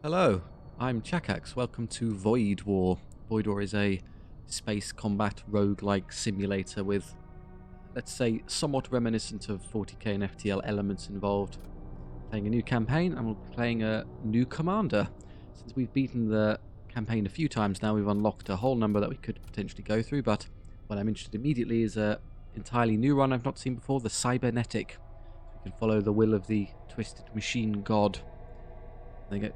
Hello, I'm Chakax. Welcome to Void War. Void War is a space combat roguelike simulator with, let's say, somewhat reminiscent of 40k and FTL elements involved. Playing a new campaign, and we'll be playing a new commander. Since we've beaten the campaign a few times now, we've unlocked a whole number that we could potentially go through, but what I'm interested immediately is a entirely new run I've not seen before, the Cybernetic. We can follow the will of the twisted machine god. They get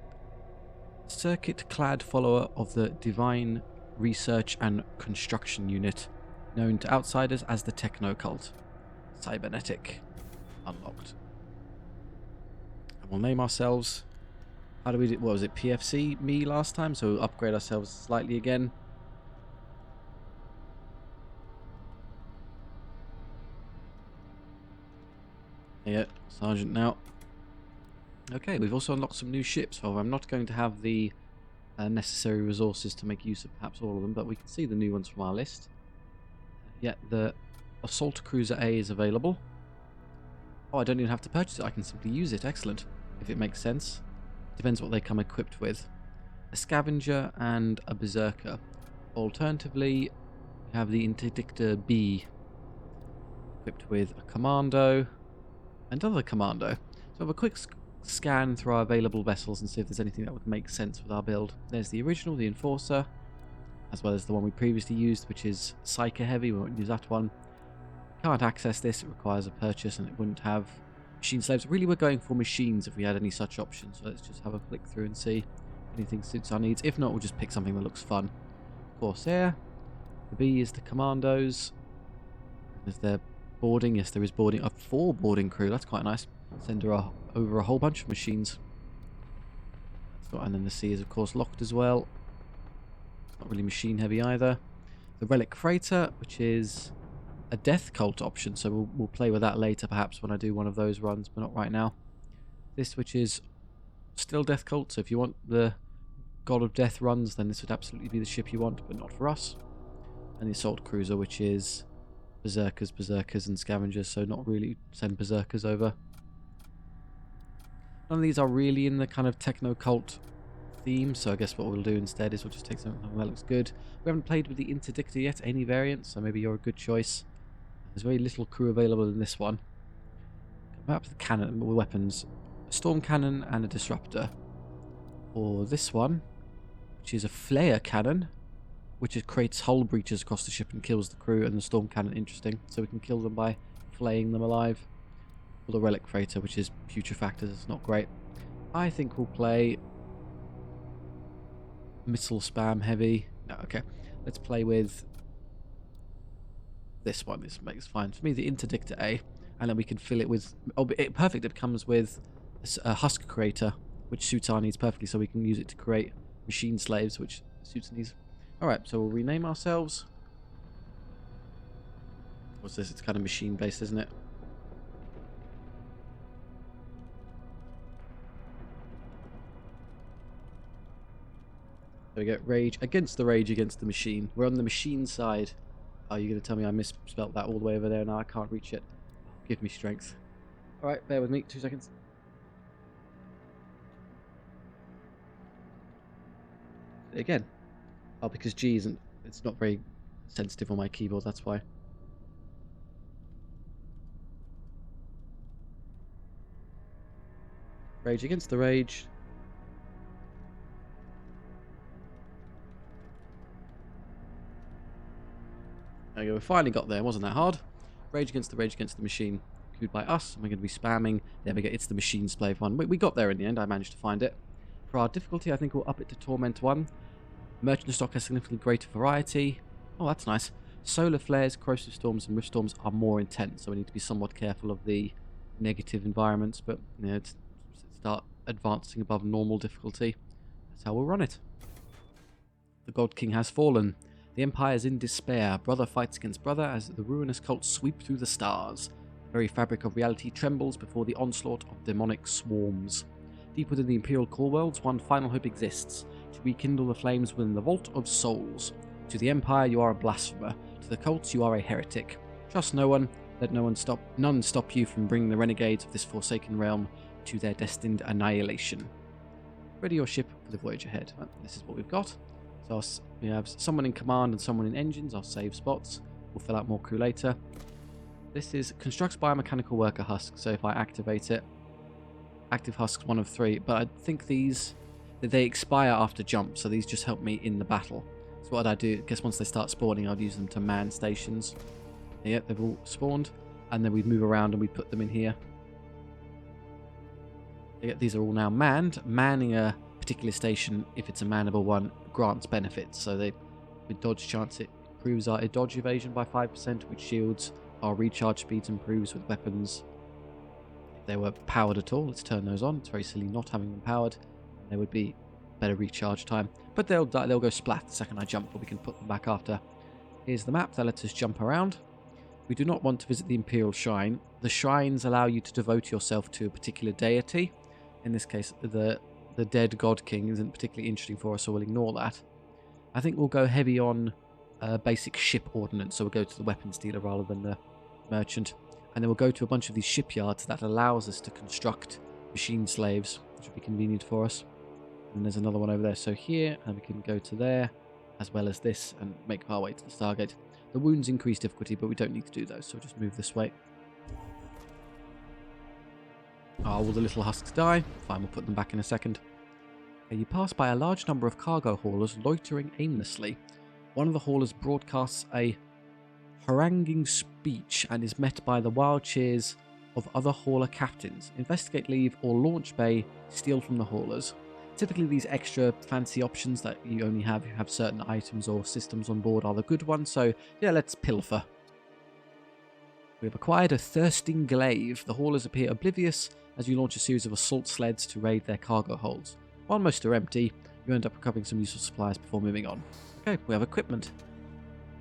circuit-clad follower of the Divine Research and Construction Unit, known to outsiders as the Techno-Cult. Cybernetic. Unlocked. And we'll name ourselves... How do we do... What was it? PFC me last time? So we'll upgrade ourselves slightly again. Yeah, Sergeant now. Okay, we've also unlocked some new ships. However, I'm not going to have the necessary resources to make use of perhaps all of them, but we can see the new ones from our list. Yeah, the Assault Cruiser A is available. Oh, I don't even have to purchase it. I can simply use it. Excellent. If it makes sense. Depends what they come equipped with. A Scavenger and a Berserker. Alternatively, we have the Interdictor B, equipped with a Commando and another Commando. So have a quick scan through our available vessels and see if there's anything that would make sense with our build. There's the original, the Enforcer, as well as the one we previously used, which is Psycho Heavy. We won't use that one. Can't access this, it requires a purchase, and it wouldn't have machine slaves. Really, we're going for machines if we had any such options, so let's just have a flick through and see if anything suits our needs. If not, we'll just pick something that looks fun. Corsair. The B is the Commandos. Is there boarding? Yes, there is boarding. A 4 boarding crew, that's quite nice. Send her over a whole bunch of machines. And then the C is of course locked as well. Not really machine heavy either. The Relic Freighter, which is a Death Cult option, so we'll play with that later perhaps when I do one of those runs, but not right now. This, which is still Death Cult, so if you want the God of Death runs, then this would absolutely be the ship you want, but not for us. And the Assault Cruiser, which is Berserkers, and Scavengers, so not really send Berserkers over. None of these are really in the kind of techno-cult theme, so I guess what we'll do instead is we'll just take something that looks good. We haven't played with the Interdictor yet, any variants, so maybe you're a good choice. There's very little crew available in this one. Perhaps the cannon, weapons. A storm cannon and a disruptor. Or this one, which is a flare cannon, which creates hull breaches across the ship and kills the crew, and the storm cannon, interesting, so we can kill them by flaying them alive. Or the Relic Freighter, which is putrefactors, it's not great. I think we'll play missile spam heavy. No, okay. Let's play with this one. This makes fine for me. The Interdictor A, and then we can fill it with. Oh, perfect! It comes with a husk creator, which suits our needs perfectly. So we can use it to create machine slaves, which suits needs. All right. So we'll rename ourselves. What's this? It's kind of machine based, isn't it? There we go. Rage against the rage against the machine. We're on the machine side. Oh, you're going to tell me I misspelt that all the way over there now? I can't reach it. Give me strength. Alright, bear with me. 2 seconds. Again. Oh, because G isn't... It's not very sensitive on my keyboard, that's why. Rage against the rage. There we go, we finally got there, wasn't that hard? Rage against the machine, queued by us, and we're going to be spamming. There we go, it's the machine slave one. We got there in the end, I managed to find it. For our difficulty, I think we'll up it to Torment 1. Merchant stock has significantly greater variety. Oh, that's nice. Solar flares, corrosive storms, and rift storms are more intense, so we need to be somewhat careful of the negative environments, but you know, start advancing above normal difficulty. That's how we'll run it. The God King has fallen. The Empire is in despair. Brother fights against brother as the ruinous cults sweep through the stars. The very fabric of reality trembles before the onslaught of demonic swarms. Deep within the Imperial core worlds, one final hope exists: to rekindle the flames within the Vault of Souls. To the Empire, you are a blasphemer. To the cults, you are a heretic. Trust no one. Let none stop you from bringing the renegades of this forsaken realm to their destined annihilation. Ready your ship for the voyage ahead. Well, this is what we've got. So we have someone in command and someone in engines. I'll save spots. We'll fill out more crew later. This is constructs biomechanical worker husk. So if I activate it, active husks 1 of 3. But I think they expire after jump. So these just help me in the battle. So what I do, I guess once they start spawning, I'd use them to man stations. Yeah, they've all spawned. And then we'd move around and we'd put them in here. Yeah, these are all now manned. Manning a particular station, if it's a mannable one, grants benefits. So with dodge chance, it improves our dodge evasion by 5%, which shields our recharge speeds, improves with weapons. If they were powered at all, let's turn those on. It's very silly not having them powered. There would be better recharge time. But they'll go splat the second I jump, but we can put them back after. Here's the map that lets us jump around. We do not want to visit the Imperial Shrine. The shrines allow you to devote yourself to a particular deity. In this case, the dead God King isn't particularly interesting for us, so we'll ignore that. I think we'll go heavy on basic ship ordnance, so we'll go to the weapons dealer rather than the merchant. And then we'll go to a bunch of these shipyards that allows us to construct machine slaves, which will be convenient for us. And there's another one over there. So here, and we can go to there, as well as this, and make our way to the Stargate. The wounds increase difficulty, but we don't need to do those, so we'll just move this way. Oh, will the little husks die? Fine, we'll put them back in a second. Okay, you pass by a large number of cargo haulers loitering aimlessly. One of the haulers broadcasts a haranguing speech and is met by the wild cheers of other hauler captains. Investigate, leave, or launch bay, steal from the haulers. Typically these extra fancy options that you only have if you have certain items or systems on board are the good ones, so yeah, let's pilfer. We have acquired a thirsting glaive. The haulers appear oblivious as you launch a series of assault sleds to raid their cargo holds. While most are empty, you end up recovering some useful supplies before moving on. Okay, we have equipment.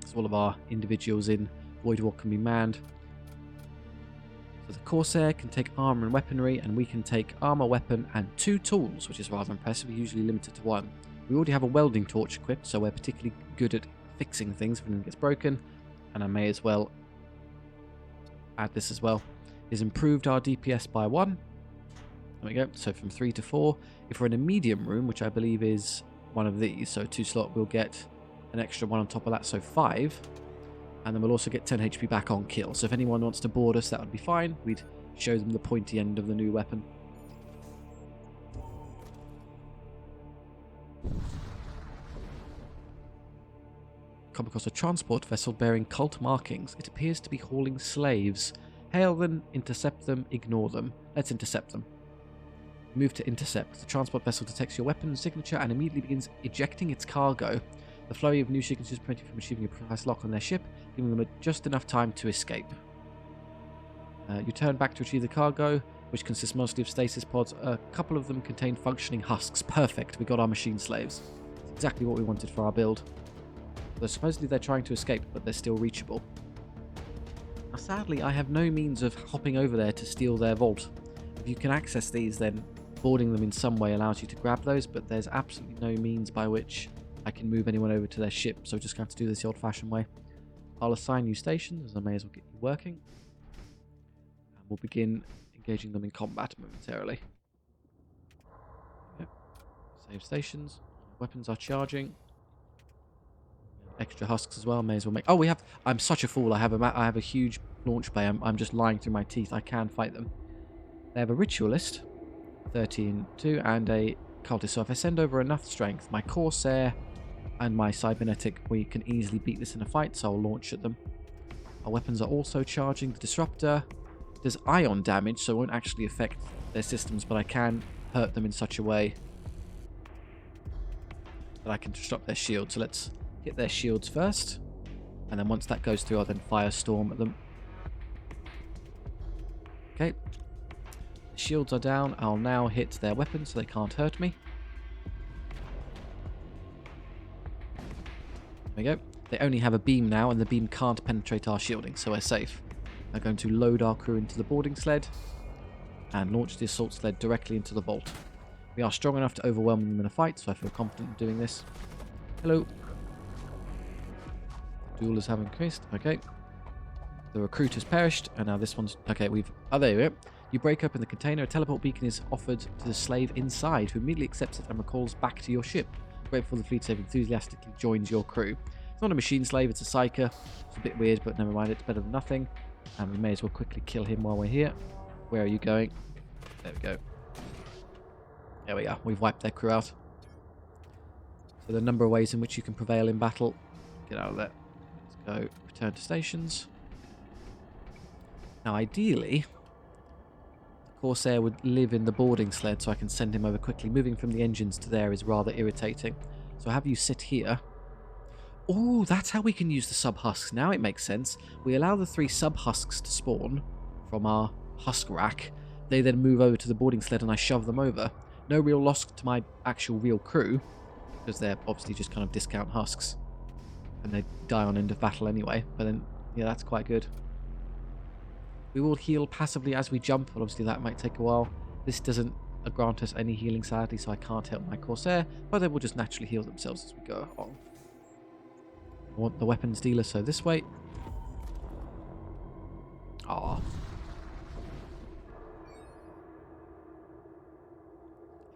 So all of our individuals in Void War can be manned. So the Corsair can take armor and weaponry, and we can take armor, weapon, and 2 tools, which is rather impressive. We're usually limited to 1. We already have a welding torch equipped, so we're particularly good at fixing things if anything gets broken. And I may as well add this as well. Is improved our DPS by 1. There we go. So from 3 to 4. If we're in a medium room, which I believe is one of these, so 2 slot, we'll get an extra 1 on top of that, so 5. And then we'll also get 10 HP back on kill. So if anyone wants to board us, that would be fine. We'd show them the pointy end of the new weapon. Come across a transport vessel bearing cult markings. It appears to be hauling slaves. Hail them, intercept them, ignore them. Let's intercept them. Move to intercept. The transport vessel detects your weapon signature and immediately begins ejecting its cargo. The flurry of new signatures prevent you from achieving a precise lock on their ship, giving them just enough time to escape. You turn back to retrieve the cargo, which consists mostly of stasis pods. A couple of them contain functioning husks. Perfect, we got our machine slaves. It's exactly what we wanted for our build. Though supposedly they're trying to escape, but they're still reachable. Now sadly, I have no means of hopping over there to steal their vault. If you can access these, then boarding them in some way allows you to grab those, but there's absolutely no means by which I can move anyone over to their ship, so just going to have to do this the old-fashioned way. I'll assign you stations, as I may as well get you working. And we'll begin engaging them in combat momentarily. Yep. Save stations. Weapons are charging. Extra husks as well, may as well make... Oh, we have... I'm such a fool. I have a huge launch bay. I'm just lying through my teeth. I can fight them. They have a ritualist, 13-2, and a cultist. So if I send over enough strength, my Corsair and my Cybernetic, we can easily beat this in a fight, so I'll launch at them. Our weapons are also charging. The Disruptor does ion damage, so it won't actually affect their systems, but I can hurt them in such a way that I can disrupt their shield. So let's hit their shields first, and then once that goes through, I'll then firestorm at them. Okay. The shields are down. I'll now hit their weapons so they can't hurt me. There we go. They only have a beam now, and the beam can't penetrate our shielding, so we're safe. We're going to load our crew into the boarding sled and launch the assault sled directly into the vault. We are strong enough to overwhelm them in a fight, so I feel confident in doing this. Hello. Duelers have increased. Okay. The recruit has perished, and now this one's... Okay, we've... Oh, there we go. You break open the container, a teleport beacon is offered to the slave inside, who immediately accepts it and recalls back to your ship. Grateful the fleet slave enthusiastically joins your crew. It's not a machine slave, it's a psyker. It's a bit weird, but never mind, it's better than nothing. And we may as well quickly kill him while we're here. Where are you going? There we go. There we are. We've wiped their crew out. So there are a number of ways in which you can prevail in battle. Get out of there. Let's go. Return to stations. Now, ideally, the Corsair would live in the boarding sled so I can send him over quickly. Moving from the engines to there is rather irritating. So I have you sit here. Oh, that's how we can use the sub-husks. Now it makes sense. We allow the 3 sub-husks to spawn from our husk rack. They then move over to the boarding sled and I shove them over. No real loss to my actual real crew, because they're obviously just kind of discount husks. And they die on end of battle anyway. But then, yeah, that's quite good. We will heal passively as we jump, but obviously that might take a while. This doesn't grant us any healing, sadly, so I can't help my Corsair, but they will just naturally heal themselves as we go on. I want the weapons dealer, so this way. Ah.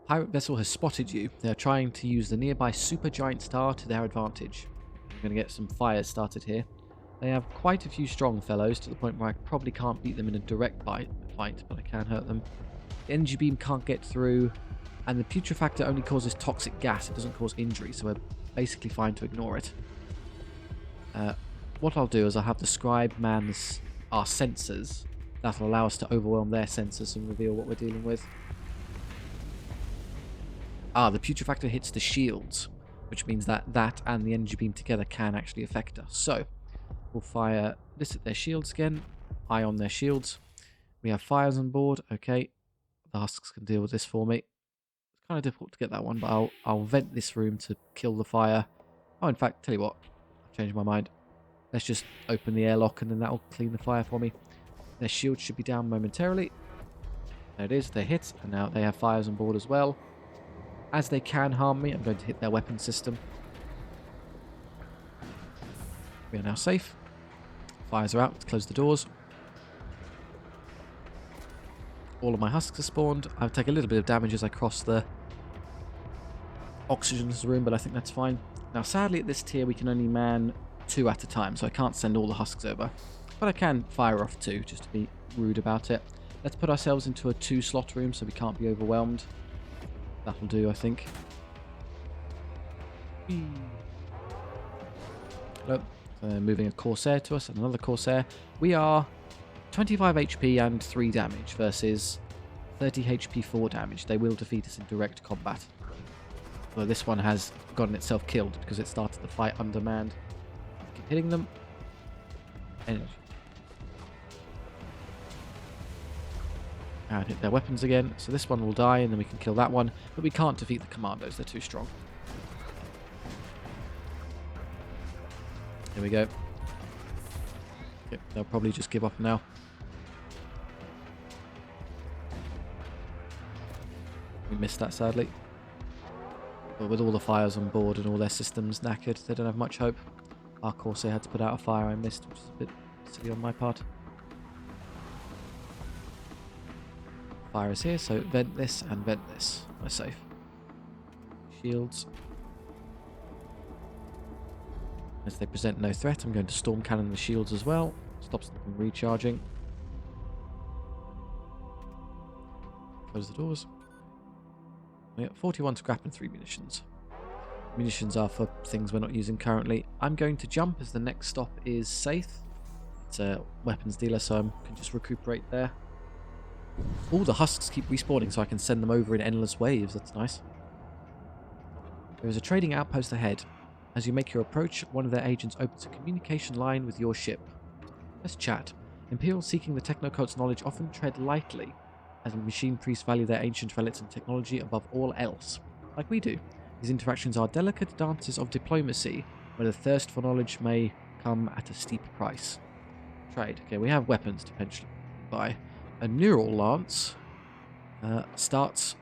Pirate vessel has spotted you. They are trying to use the nearby supergiant star to their advantage. I'm going to get some fires started here. They have quite a few strong fellows, to the point where I probably can't beat them in a direct fight, but I can hurt them. The energy beam can't get through, and the putrefactor only causes toxic gas. It doesn't cause injury, so we're basically fine to ignore it. What I'll do is I'll have the scribe man our sensors. That'll allow us to overwhelm their sensors and reveal what we're dealing with. Ah, the putrefactor hits the shields, which means that that and the energy beam together can actually affect us. So we'll fire this at their shields again. Eye on their shields. We have fires on board. Okay, the husks can deal with this for me. It's kind of difficult to get that one, but I'll vent this room to kill the fire. Oh, in fact, tell you what, I've changed my mind. Let's just open the airlock and then that'll clean the fire for me. Their shield should be down momentarily. There it is, they're hit, and now they have fires on board as well. As they can harm me, I'm going to hit their weapon system. We are now safe. Fires are out, let's close the doors. All of my husks are spawned. I'll take a little bit of damage as I cross the oxygen room, but I think that's fine. Now, sadly, at this tier, we can only man 2 at a time, so I can't send all the husks over. But I can fire off 2, just to be rude about it. Let's put ourselves into a 2-slot room so we can't be overwhelmed. That'll do, I think. Hello. Moving a Corsair to us, and another Corsair. We are 25 HP and 3 damage versus 30 HP, 4 damage. They will defeat us in direct combat. Although this one has gotten itself killed because it started the fight undermanned. Keep hitting them. Energy. And hit their weapons again. So this one will die, and then we can kill that one. But we can't defeat the commandos. They're too strong. Here we go. Yep, they'll probably just give up now. We missed that, sadly. But with all the fires on board and all their systems knackered, they don't have much hope. Our Corsair had to put out a fire I missed, which is a bit silly on my part. Fire is here, so vent this and vent this. We're safe. Shields. As they present no threat, I'm going to storm cannon the shields as well. Stops them from recharging. Close the doors. We got 41 scrap and 3 munitions. Munitions are for things we're not using currently. I'm going to jump as the next stop is safe. It's a weapons dealer, so I can just recuperate there. All the husks keep respawning, so I can send them over in endless waves. That's nice. There is a trading outpost ahead. As you make your approach, one of their agents opens a communication line with your ship. Let's chat. Imperials seeking the Technocult's knowledge often tread lightly, as machine priests value their ancient relics and technology above all else. Like we do. These interactions are delicate dances of diplomacy, where the thirst for knowledge may come at a steep price. Trade. Okay, we have weapons to potentially buy. A neural lance starts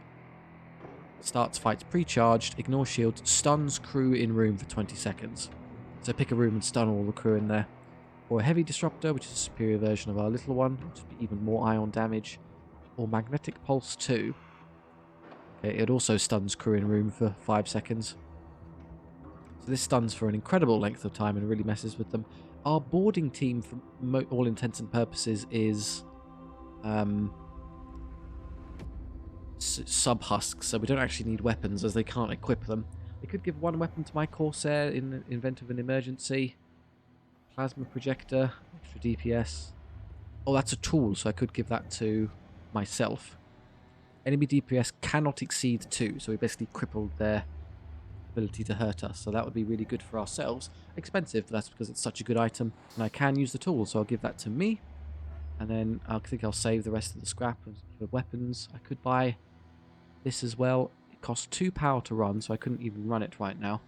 fights pre-charged, ignore shield, stuns crew in room for 20 seconds. So pick a room and stun all the crew in there. Or a heavy disruptor, which is a superior version of our little one, which would be even more ion damage. or magnetic pulse 2. Okay, it also stuns crew in room for 5 seconds. So this stuns for an incredible length of time and really messes with them. Our boarding team, for all intents and purposes, is sub-husks, so we don't actually need weapons as they can't equip them. I could give one weapon to my Corsair in the event of an emergency. Plasma projector, extra DPS. Oh, that's a tool, so I could give that to myself. Enemy DPS cannot exceed 2, so we basically crippled their ability to hurt us. So that would be really good for ourselves. Expensive, but that's because it's such a good item. And I can use the tool, so I'll give that to me. And then I think I'll save the rest of the scrap for weapons. I could buy this as well. It costs 2 power to run, so I couldn't even run it right now.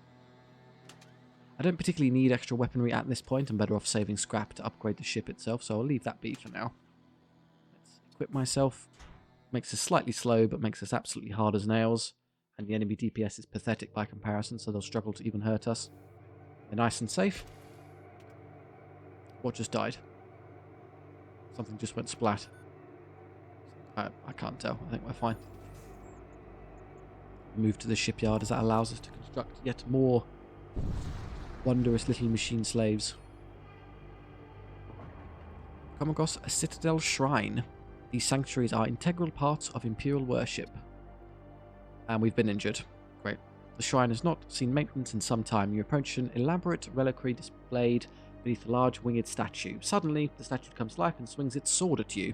I don't particularly need extra weaponry at this point. I'm better off saving scrap to upgrade the ship itself, so I'll leave that be for now. Let's equip myself. Makes us slightly slow, but makes us absolutely hard as nails. And the enemy DPS is pathetic by comparison, so they'll struggle to even hurt us. They're nice and safe. What just died? Something just went splat. I can't tell. I think we're fine. Move to the shipyard as that allows us to construct yet more wondrous little machine slaves. Come across a citadel shrine. These sanctuaries are integral parts of imperial worship. And we've been injured. Great. The shrine has not seen maintenance in some time. You approach an elaborate reliquary displayed beneath a large winged statue. Suddenly, the statue comes to life and swings its sword at you.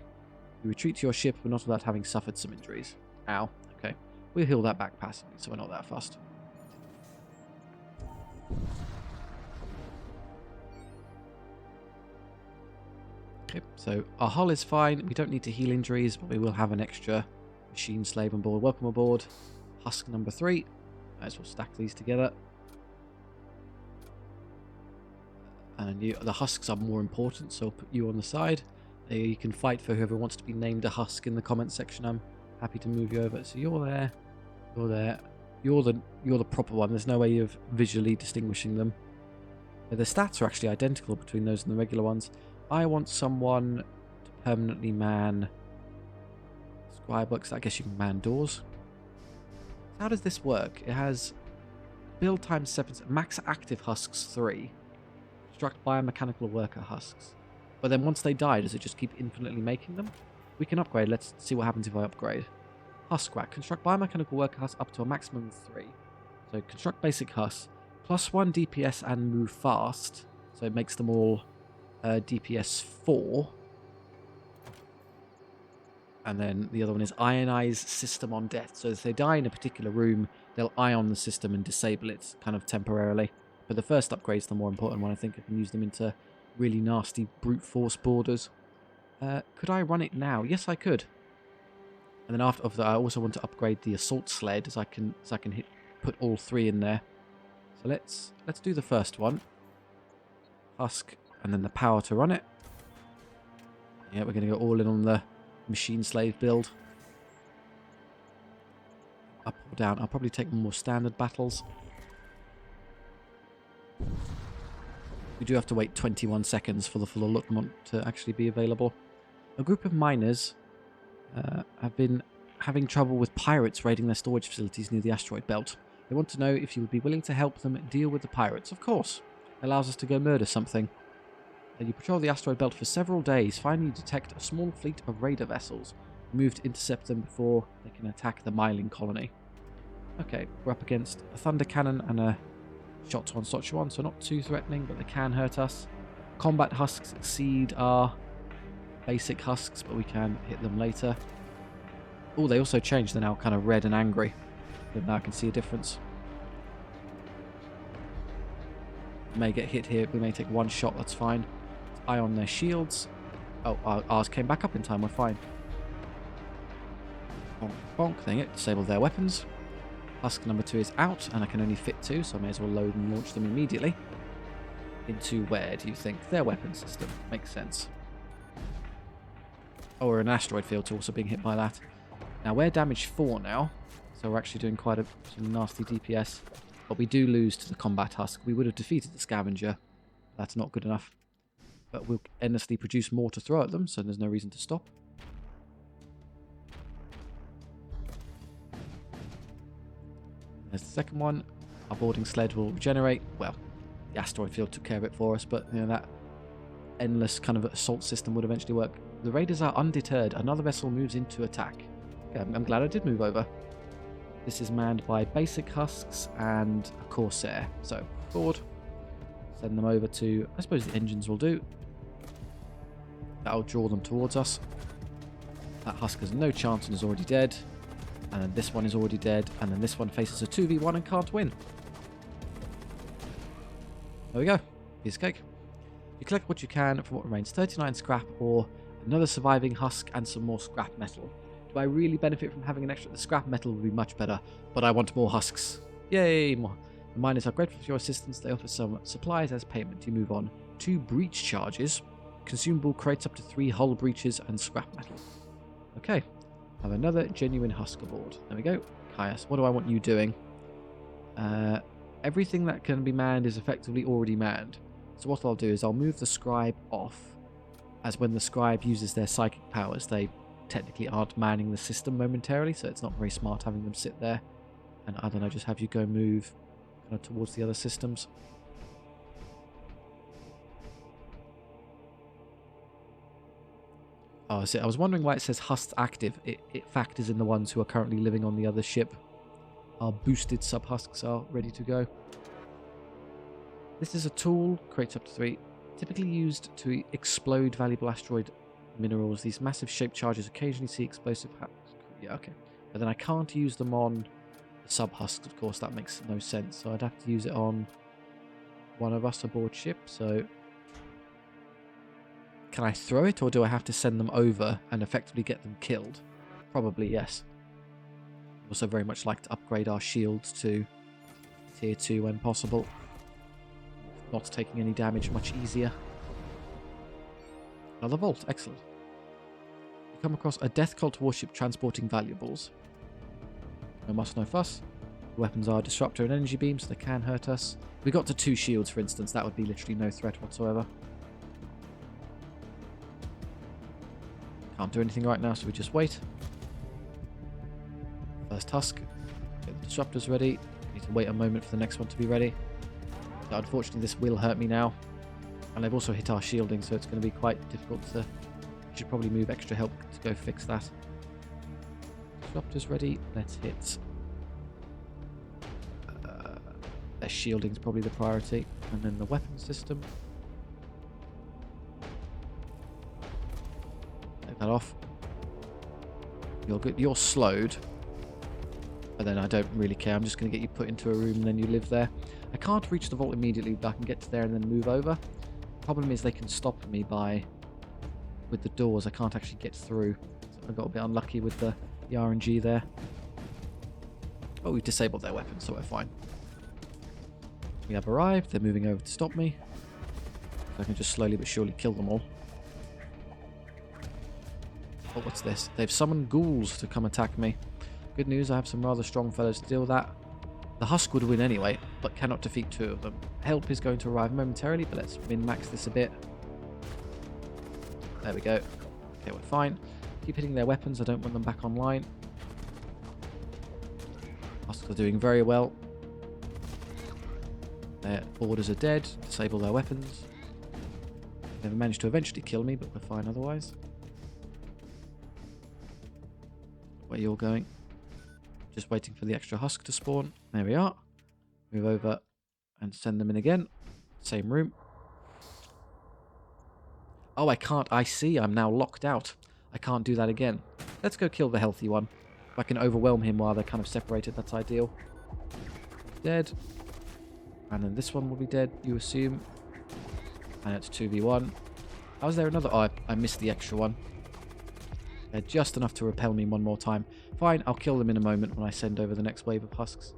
You retreat to your ship, but not without having suffered some injuries. Ow. Okay. We'll heal that back passively, so we're not that fast. Okay, so our hull is fine. We don't need to heal injuries, but we will have an extra machine slave on board. Welcome aboard. Husk number 3. Might as well stack these together. And the husks are more important, so I'll put you on the side. You can fight for whoever wants to be named a husk in the comments section. I'm happy to move you over. So you're there. You're there. You're the proper one. There's no way of visually distinguishing them. The stats are actually identical between those and the regular ones. I want someone to permanently man scribe books. I guess you can man doors. How does this work? It has build time 7, max active husks 3, construct biomechanical worker husks. But then once they die, does it just keep infinitely making them? We can upgrade. Let's see what happens if I upgrade. Husk rack. Construct biomechanical worker husks up to a maximum of 3. So construct basic husks. +1 DPS and move fast. So it makes them all DPS 4. And then the other one is ionize system on death. So if they die in a particular room, they'll ion the system and disable it kind of temporarily. But the first upgrade is the more important one. I think I can use them into really nasty brute force borders. Could I run it now? Yes, I could. And then after that, I also want to upgrade the assault sled as I can put all 3 in there. So let's do the first one. Husk, and then the power to run it. Yeah, we're going to go all in on the machine slave build. Up or down. I'll probably take more standard battles. We do have to wait 21 seconds for the full allotment to actually be available. A group of miners have been having trouble with pirates raiding their storage facilities near the asteroid belt. They want to know if you would be willing to help them deal with the pirates. Of course. It allows us to go murder something. You patrol the asteroid belt for several days. Finally, you detect a small fleet of raider vessels. Move to intercept them before they can attack the Myling colony. Okay, we're up against a thunder cannon and a shots on Sochi 1, so not too threatening, but they can hurt us. Combat husks exceed our basic husks, but we can hit them later. Oh, they also changed. They're now kind of red and angry. But now I can see a difference. We may get hit here. We may take one shot. That's fine. Eye on their shields. Oh, ours came back up in time. We're fine. Bonk, bonk. Dang it. Disable their weapons. Husk number 2 is out, and I can only fit 2, so I may as well load and launch them immediately. Into where, do you think? Their weapon system. Makes sense. Oh, we're in an asteroid field, so also being hit by that. Now, we're damage 4 now, so we're actually doing quite some nasty DPS. But we do lose to the combat husk. We would have defeated the scavenger. That's not good enough. But we'll endlessly produce more to throw at them, so there's no reason to stop. There's the second one. Our boarding sled will regenerate. Well, the asteroid field took care of it for us, but you know, that endless kind of assault system would eventually work. The raiders are undeterred. Another vessel moves into attack. Okay, I'm glad I did move over. This is manned by basic husks and a corsair. So, board. Send them over to, I suppose the engines will do. That'll draw them towards us. That husk has no chance and is already dead. And then this one is already dead. And then this one faces a 2v1 and can't win. There we go. Piece of cake. You collect what you can from what remains: 39 scrap or another surviving husk and some more scrap metal. Do I really benefit from having an extra? The scrap metal would be much better, but I want more husks. Yay! More. The miners are grateful for your assistance. They offer some supplies as payment. You move on. 2 breach charges. Consumable crates up to 3 hull breaches and scrap metal. Okay. Have another genuine husk aboard. There we go. Caius, what do I want you doing? Everything that can be manned is effectively already manned. So what I'll do is I'll move the scribe off, as when the scribe uses their psychic powers, they technically aren't manning the system momentarily, so it's not very smart having them sit there. And I don't know, just have you go move kind of towards the other systems. Oh, I was wondering why it says husks active. It factors in the ones who are currently living on the other ship. Our boosted sub-husks are ready to go. This is a tool, creates up to 3, typically used to explode valuable asteroid minerals. These massive shaped charges occasionally see explosive yeah, okay. But then I can't use them on the sub-husks, of course, that makes no sense. So I'd have to use it on one of us aboard ship, so... Can I throw it, or do I have to send them over and effectively get them killed? Probably yes. Also very much like to upgrade our shields to tier 2 when possible. Not taking any damage much easier. Another vault, excellent. You come across a death cult warship transporting valuables. No muss, no fuss. The weapons are disruptor and energy beam, so they can hurt us. If we got to 2 shields, for instance, that would be literally no threat whatsoever. Can't do anything right now, so we just wait. First husk. Get the disruptors ready. Need to wait a moment for the next one to be ready. So unfortunately, this will hurt me now. And they've also hit our shielding, so it's going to be quite difficult to... Should probably move extra help to go fix that. Disruptors ready. Let's hit... their shielding is probably the priority. And then the weapon system. Take that off. You're good. You're slowed. But then I don't really care. I'm just going to get you put into a room and then you live there. I can't reach the vault immediately, but I can get to there and then move over. Problem is they can stop me with the doors. I can't actually get through. So I got a bit unlucky with the RNG there. But we've disabled their weapons, so we're fine. We have arrived. They're moving over to stop me. So I can just slowly but surely kill them all. Oh, what's this? They've summoned ghouls to come attack me. Good news, I have some rather strong fellows to deal with that. The husk would win anyway, but cannot defeat 2 of them. Help is going to arrive momentarily, but let's min-max this a bit. There we go. Okay, we're fine. Keep hitting their weapons, I don't want them back online. Husks are doing very well. Their boarders are dead. Disable their weapons. They've managed to eventually kill me, but we're fine otherwise. Where you're going. Just waiting for the extra husk to spawn. There we are. Move over and send them in again. Same room. Oh, I can't. I see. I'm now locked out. I can't do that again. Let's go kill the healthy one. If I can overwhelm him while they're kind of separated, that's ideal. Dead. And then this one will be dead, you assume. And it's 2v1. How is there another? Oh, I missed the extra one. They're just enough to repel me one more time. Fine, I'll kill them in a moment when I send over the next wave of husks.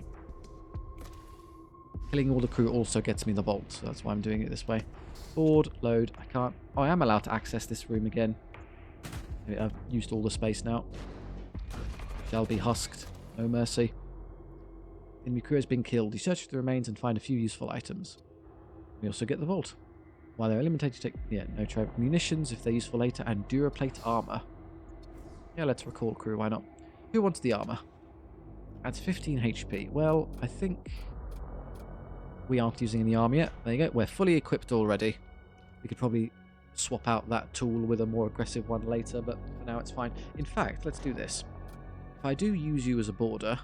Killing all the crew also gets me the vault, so that's why I'm doing it this way. Board, load, I can't... Oh, I am allowed to access this room again. I've used all the space now. Shall be husked. No mercy. Enemy crew has been killed. You search for the remains and find a few useful items. We also get the vault. While they're eliminated, take... Yeah, no trade. Munitions, if they're useful later, and Duraplate armor. Yeah, let's recall crew, why not? Who wants the armor? Adds 15 HP. Well, I think we aren't using any armor yet. There you go. We're fully equipped already. We could probably swap out that tool with a more aggressive one later, but for now it's fine. In fact, let's do this. If I do use you as a border,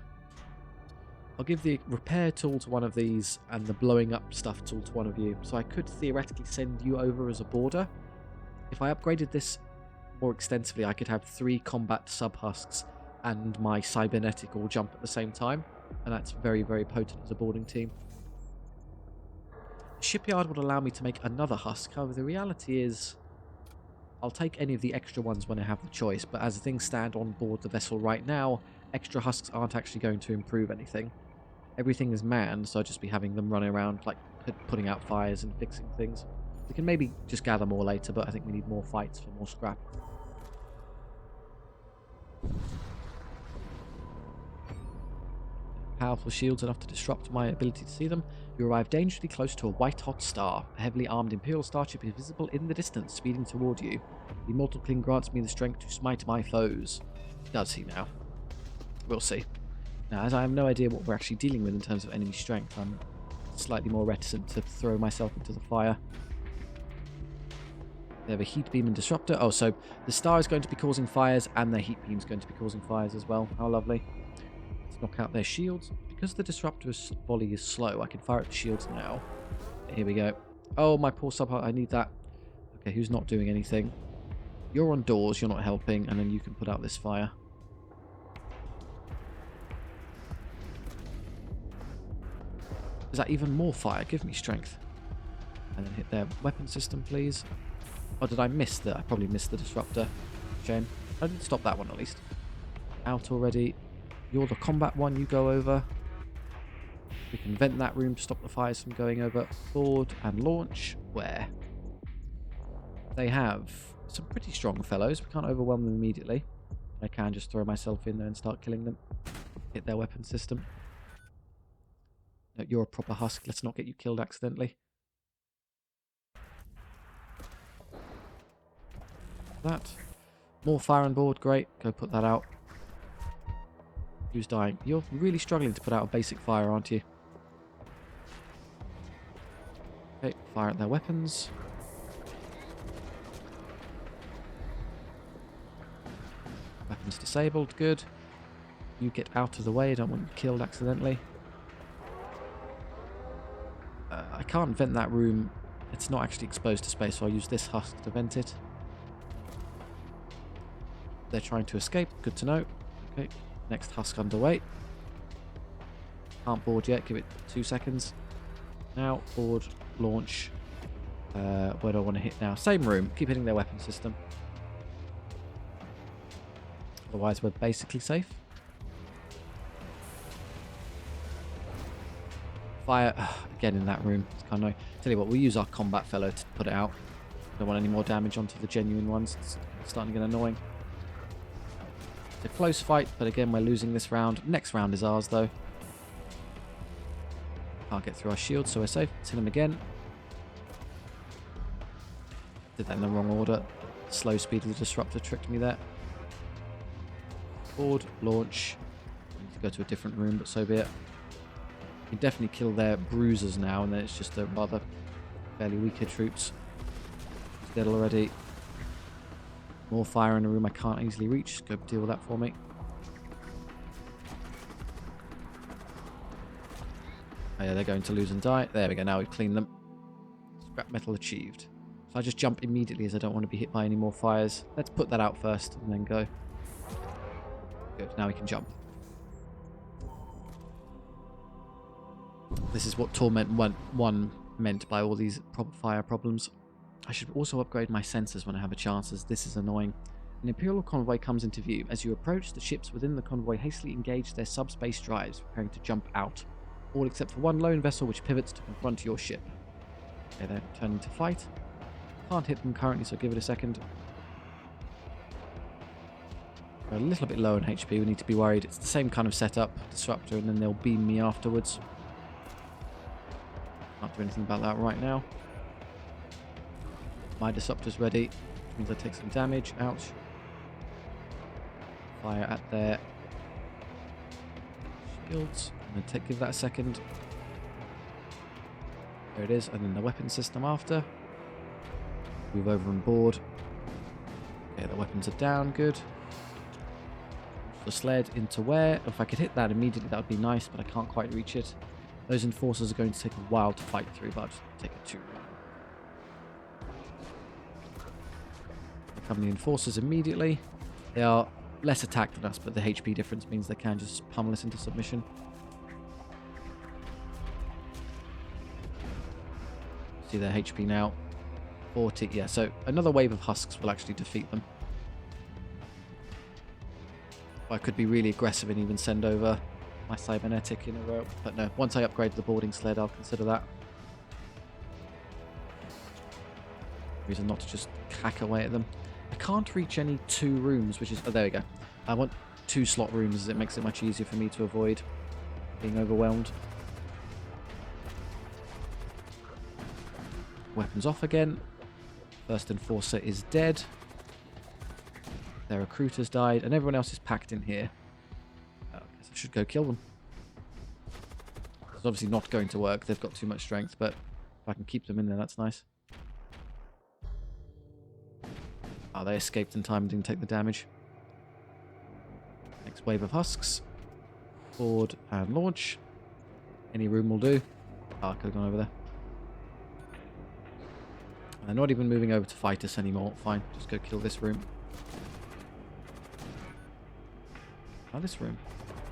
I'll give the repair tool to one of these and the blowing up stuff tool to one of you. So I could theoretically send you over as a border. If I upgraded this more extensively, I could have 3 combat sub-husks and my cybernetic all jump at the same time. And that's very, very potent as a boarding team. The shipyard would allow me to make another husk. However, the reality is I'll take any of the extra ones when I have the choice. But as things stand on board the vessel right now, extra husks aren't actually going to improve anything. Everything is manned, so I'll just be having them running around, like putting out fires and fixing things. We can maybe just gather more later, but I think we need more fights for more scrap. Powerful shields enough to disrupt my ability to see them. You arrive dangerously close to a white-hot star. A heavily armed Imperial starship is visible in the distance, speeding toward you. The Immortal King grants me the strength to smite my foes. Does he now? We'll see. Now, as I have no idea what we're actually dealing with in terms of enemy strength, I'm slightly more reticent to throw myself into the fire. They have a heat beam and disruptor. Oh, so the star is going to be causing fires, and their heat beam is going to be causing fires as well. How lovely. Let's knock out their shields. Because the disruptor's volley is slow, I can fire at the shields now. Here we go. Oh, my poor sub, I need that. Okay, who's not doing anything? You're on doors, you're not helping, and then you can put out this fire. Is that even more fire? Give me strength. And then hit their weapon system, please. Oh, did I miss that? I probably missed the disruptor. Shame. I didn't stop that one, at least. Out already. You're the combat one. You go over. We can vent that room to stop the fires from going over. Board and launch. Where? They have some pretty strong fellows. We can't overwhelm them immediately. I can just throw myself in there and start killing them. Hit their weapon system. No, you're a proper husk. Let's not get you killed accidentally. That. More fire on board. Great. Go put that out. Who's dying? You're really struggling to put out a basic fire, aren't you? Okay, fire at their weapons. Weapons disabled. Good. You get out of the way. I don't want you killed accidentally. I can't vent that room. It's not actually exposed to space, so I'll use this husk to vent it. They're trying to escape. Good to know. Okay, next husk underway. Can't board yet. Give it 2 seconds. Now, board, launch. Where do I want to hit now? Same room. Keep hitting their weapon system. Otherwise, we're basically safe. Fire again in that room. It's kind of annoying. Tell you what, we'll use our combat fellow to put it out. Don't want any more damage onto the genuine ones. It's starting to get annoying. It's a close fight, but again, we're losing this round. Next round is ours, though. Can't get through our shield, so we're safe. Let's hit him again. Did that in the wrong order. Slow speed of the disruptor tricked me there. Board, launch. I need to go to a different room, but so be it. You can definitely kill their bruisers now, and then it's just a rather fairly weaker troops. He's dead already. More fire in a room I can't easily reach. Go deal with that for me. Oh yeah, they're going to lose and die. There we go, now we've cleaned them. Scrap metal achieved. So I just jump immediately as I don't want to be hit by any more fires. Let's put that out first and then go. Good, now we can jump. This is what Torment 1 meant by all these fire problems. I should also upgrade my sensors when I have a chance, as this is annoying. An Imperial convoy comes into view. As you approach, the ships within the convoy hastily engage their subspace drives, preparing to jump out. All except for one lone vessel which pivots to confront your ship. Okay, they're turning to fight. Can't hit them currently, so give it a second. We're a little bit low on HP, we need to be worried. It's the same kind of setup, disruptor, and then they'll beam me afterwards. Can't do anything about that right now. My disruptor's ready, which means I take some damage. Ouch. Fire at their Shields. I'm going to give that a second. There it is. And then the weapon system after. Move over and board. Okay, the weapons are down. Good. The sled into where? If I could hit that immediately, that would be nice, but I can't quite reach it. Those enforcers are going to take a while to fight through, but I'll just take it too long. Here come the enforcers immediately. They are less attacked than us, but the HP difference means they can just pummel us into submission. See their HP now. 40. Yeah, so another wave of husks will actually defeat them. I could be really aggressive and even send over my cybernetic in a row. But no, once I upgrade the boarding sled, I'll consider that. Reason not to just hack away at them. I can't reach any 2 rooms, which is... Oh, there we go. I want 2 slot rooms, as it makes it much easier for me to avoid being overwhelmed. Weapons off again. First enforcer is dead. Their recruiters died, and everyone else is packed in here. I guess I should go kill them. It's obviously not going to work. They've got too much strength, but if I can keep them in there, that's nice. Oh, they escaped in time and didn't take the damage. Next wave of husks. Board and launch. Any room will do. Oh, I could have gone over there. They're not even moving over to fight us anymore. Fine, just go kill this room. Oh, this room.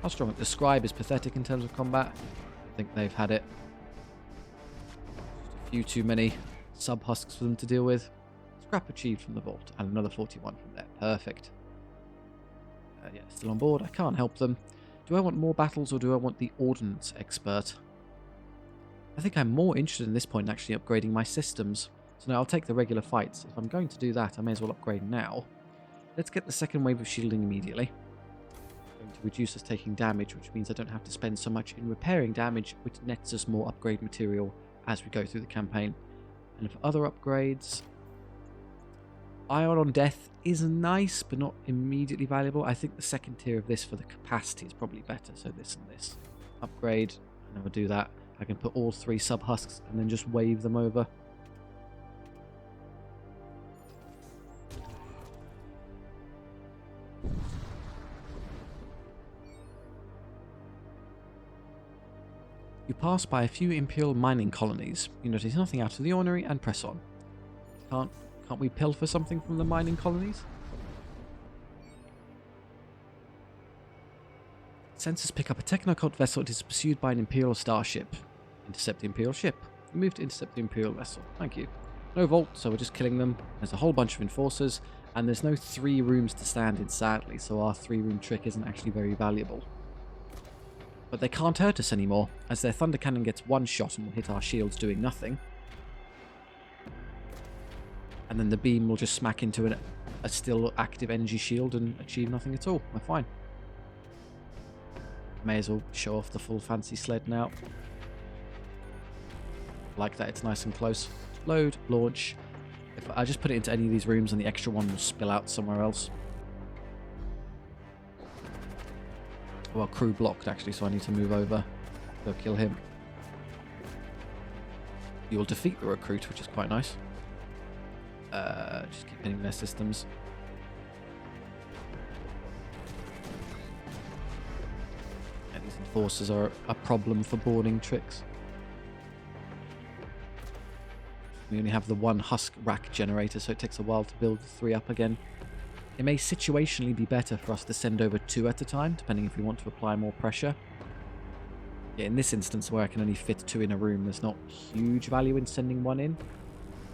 How strong? The scribe is pathetic in terms of combat. I think they've had it. Just a few too many sub-husks for them to deal with. Scrap achieved from the vault. And another 41 from there. Perfect. Yeah, still on board. I can't help them. Do I want more battles or do I want the ordnance expert? I think I'm more interested in this point in actually upgrading my systems. So now I'll take the regular fights. If I'm going to do that, I may as well upgrade now. Let's get the second wave of shielding immediately. Going to reduce us taking damage, which means I don't have to spend so much in repairing damage, which nets us more upgrade material as we go through the campaign. And for other upgrades, Ion on Death is nice, but not immediately valuable. I think the second tier of this for the capacity is probably better. So this and this. Upgrade, and then we'll do that. I can put all 3 sub-husks and then just wave them over. You pass by a few Imperial mining colonies. You notice nothing out of the ordinary and press on. Can't we pilfer something from the mining colonies? Sensors pick up a technocult vessel. It is pursued by an Imperial starship. Intercept the Imperial ship. You move to intercept the Imperial vessel. Thank you. No vault, so we're just killing them. There's a whole bunch of enforcers, and there's no 3 rooms to stand in, sadly, so our 3-room trick isn't actually very valuable. But they can't hurt us anymore, as their thunder cannon gets 1 shot and will hit our shields doing nothing. And then the beam will just smack into a still active energy shield and achieve nothing at all. We're fine. May as well show off the full fancy sled now. Like that, it's nice and close. Load, launch. If I just put it into any of these rooms and the extra one will spill out somewhere else. Well, crew blocked actually, so I need to move over. Go kill him. You will defeat the recruit, which is quite nice. Just keep hitting their systems. Yeah, these enforcers are a problem for boarding tricks. We only have the 1 husk rack generator, so it takes a while to build the 3 up again. It may situationally be better for us to send over 2 at a time, depending if we want to apply more pressure. Yeah, in this instance, where I can only fit 2 in a room, there's not huge value in sending 1 in,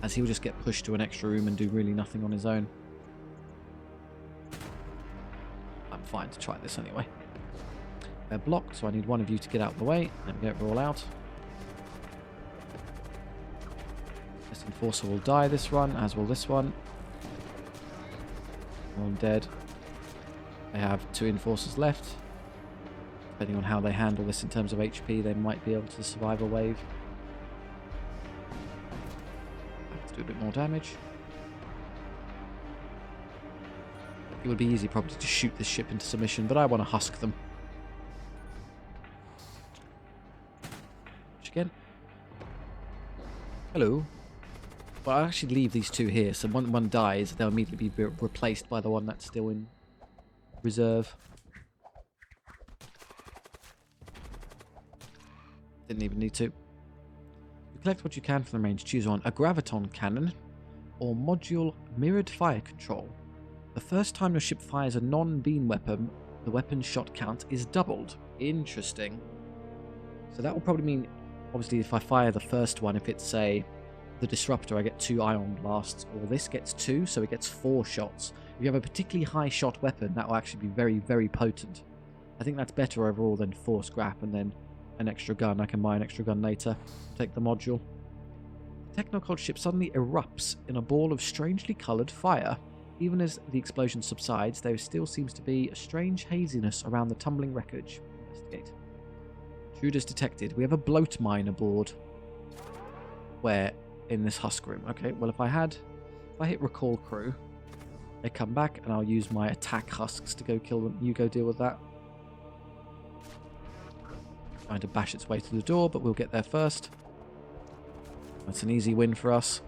as he'll just get pushed to an extra room and do really nothing on his own. I'm fine to try this anyway. They're blocked, so I need 1 of you to get out of the way. There we go, we're all out. This enforcer will die this run, as will this one. All dead. They have 2 enforcers left. Depending on how they handle this in terms of HP, they might be able to survive a wave. I have to do a bit more damage. It would be easy probably to shoot this ship into submission, but I want to husk them. again. Hello. Well, I'll actually leave these two here, so when one dies, they'll immediately be replaced by the one that's still in reserve. Didn't even need to. You collect what you can from the range. Choose one. A graviton cannon or module mirrored fire control. The first time your ship fires a non-beam weapon, the weapon's shot count is doubled. Interesting. So that will probably mean, obviously, if I fire the first one, if it's, say, the Disruptor, I get 2 ion blasts, or this gets 2, so it gets 4 shots. If you have a particularly high shot weapon, that will actually be very, very potent. I think that's better overall than 4 scrap and then an extra gun. I can buy an extra gun later. Take the module. The Technocult ship suddenly erupts in a ball of strangely coloured fire. Even as the explosion subsides, there still seems to be a strange haziness around the tumbling wreckage. Investigate. Intruders detected. We have a bloat mine aboard. Where? In this husk room. Okay, well if I hit recall crew, they come back and I'll use my attack husks to go kill them. You go deal with that. Trying to bash its way through the door, but we'll get there first. That's an easy win for us.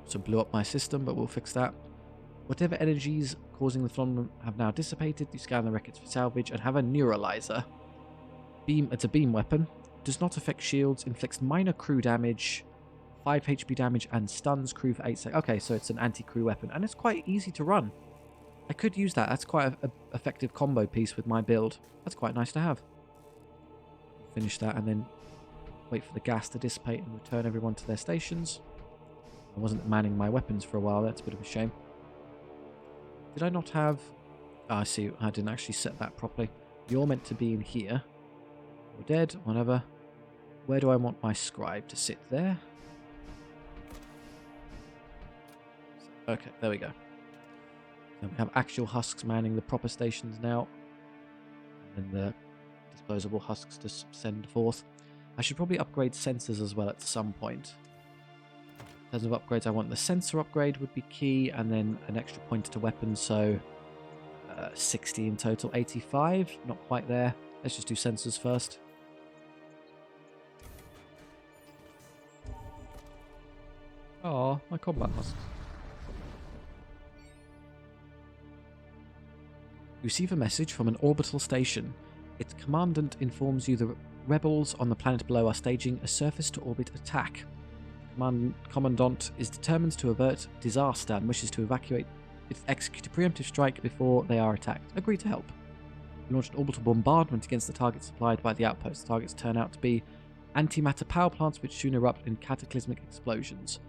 So blew up my system, but we'll fix that. Whatever energies causing the phenomenon have now dissipated, you scan the wreckage for salvage and have a neuralizer. It's a beam weapon. Does not affect shields, inflicts minor crew damage, 5 HP damage, and stuns crew for 8 seconds. Okay, so it's an anti-crew weapon, and it's quite easy to run. I could use that. That's quite an effective combo piece with my build. That's quite nice to have. Finish that and then wait for the gas to dissipate and return everyone to their stations. I wasn't manning my weapons for a while. That's a bit of a shame. Did I not have... Oh, I see. I didn't actually set that properly. You're meant to be in here. You're dead. Whatever. Where do I want my scribe to sit? There? Okay, there we go. So we have actual husks manning the proper stations now. And the disposable husks to send forth. I should probably upgrade sensors as well at some point. In terms of upgrades, I want the sensor upgrade would be key, and then an extra pointer to weapons, so 60 in total, 85, not quite there. Let's just do sensors first. Oh, my combat husks. You receive a message from an orbital station. Its commandant informs you the rebels on the planet below are staging a surface-to-orbit attack. Commandant is determined to avert disaster and wishes to execute a preemptive strike before they are attacked. Agree to help. You launch an orbital bombardment against the targets supplied by the outpost. The targets turn out to be antimatter power plants which soon erupt in cataclysmic explosions.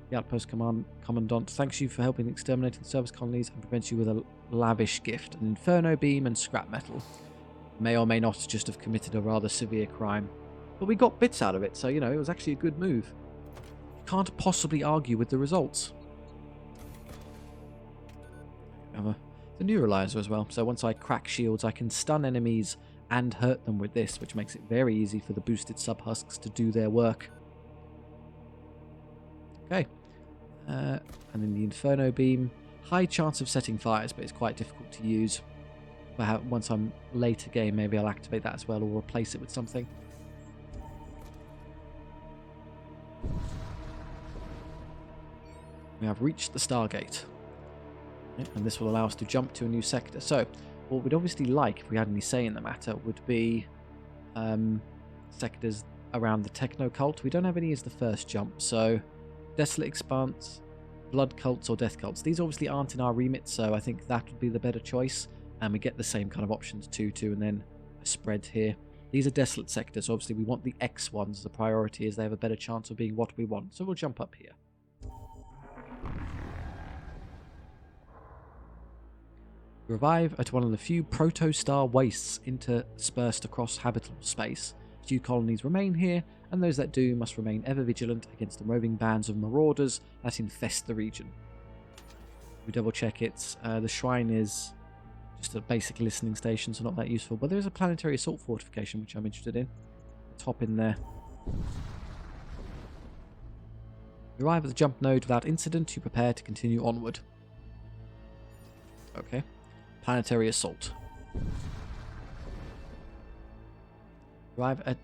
The outpost commandant thanks you for helping exterminating service colonies and presents you with a lavish gift, an inferno beam and scrap metal. May or may not just have committed a rather severe crime. But we got bits out of it, so, you know, it was actually a good move. Can't possibly argue with the results. Have the neuralizer as well. So once I crack shields, I can stun enemies and hurt them with this, which makes it very easy for the boosted sub-husks to do their work. Okay. And then the Inferno Beam. High chance of setting fires, but it's quite difficult to use. Once I'm later game, maybe I'll activate that as well, or replace it with something. We have reached the Stargate. And this will allow us to jump to a new sector. So, what we'd obviously like, if we had any say in the matter, would be sectors around the Technocult. We don't have any as the first jump, so Desolate Expanse, Blood Cults, or Death Cults. These obviously aren't in our remit, so I think that would be the better choice. And we get the same kind of options too, and then a spread here. These are Desolate sectors, so obviously we want the X ones. The priority is they have a better chance of being what we want. So we'll jump up here. Revive at one of the few protostar wastes interspersed across habitable space. Few colonies remain here, and those that do must remain ever vigilant against the roving bands of marauders that infest the region. We double check it. The shrine is just a basic listening station, so not that useful. But there is a planetary assault fortification, which I'm interested in. Top in there. You arrive at the jump node without incident. You prepare to continue onward. Okay. Planetary assault. Arrive at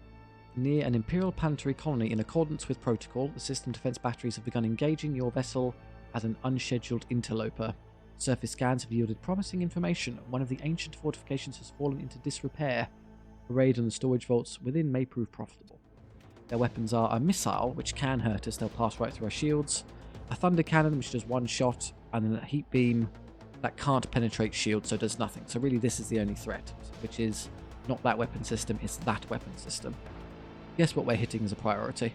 near an Imperial planetary colony in accordance with protocol. The system defense batteries have begun engaging your vessel as an unscheduled interloper. Surface scans have yielded promising information. One of the ancient fortifications has fallen into disrepair. A raid on the storage vaults within may prove profitable. Their weapons are a missile, which can hurt us. They'll pass right through our shields. A thunder cannon, which does one shot. And then a heat beam that can't penetrate shields, so does nothing. So really this is the only threat, which is not that weapon system, it's that weapon system. Guess what we're hitting as a priority.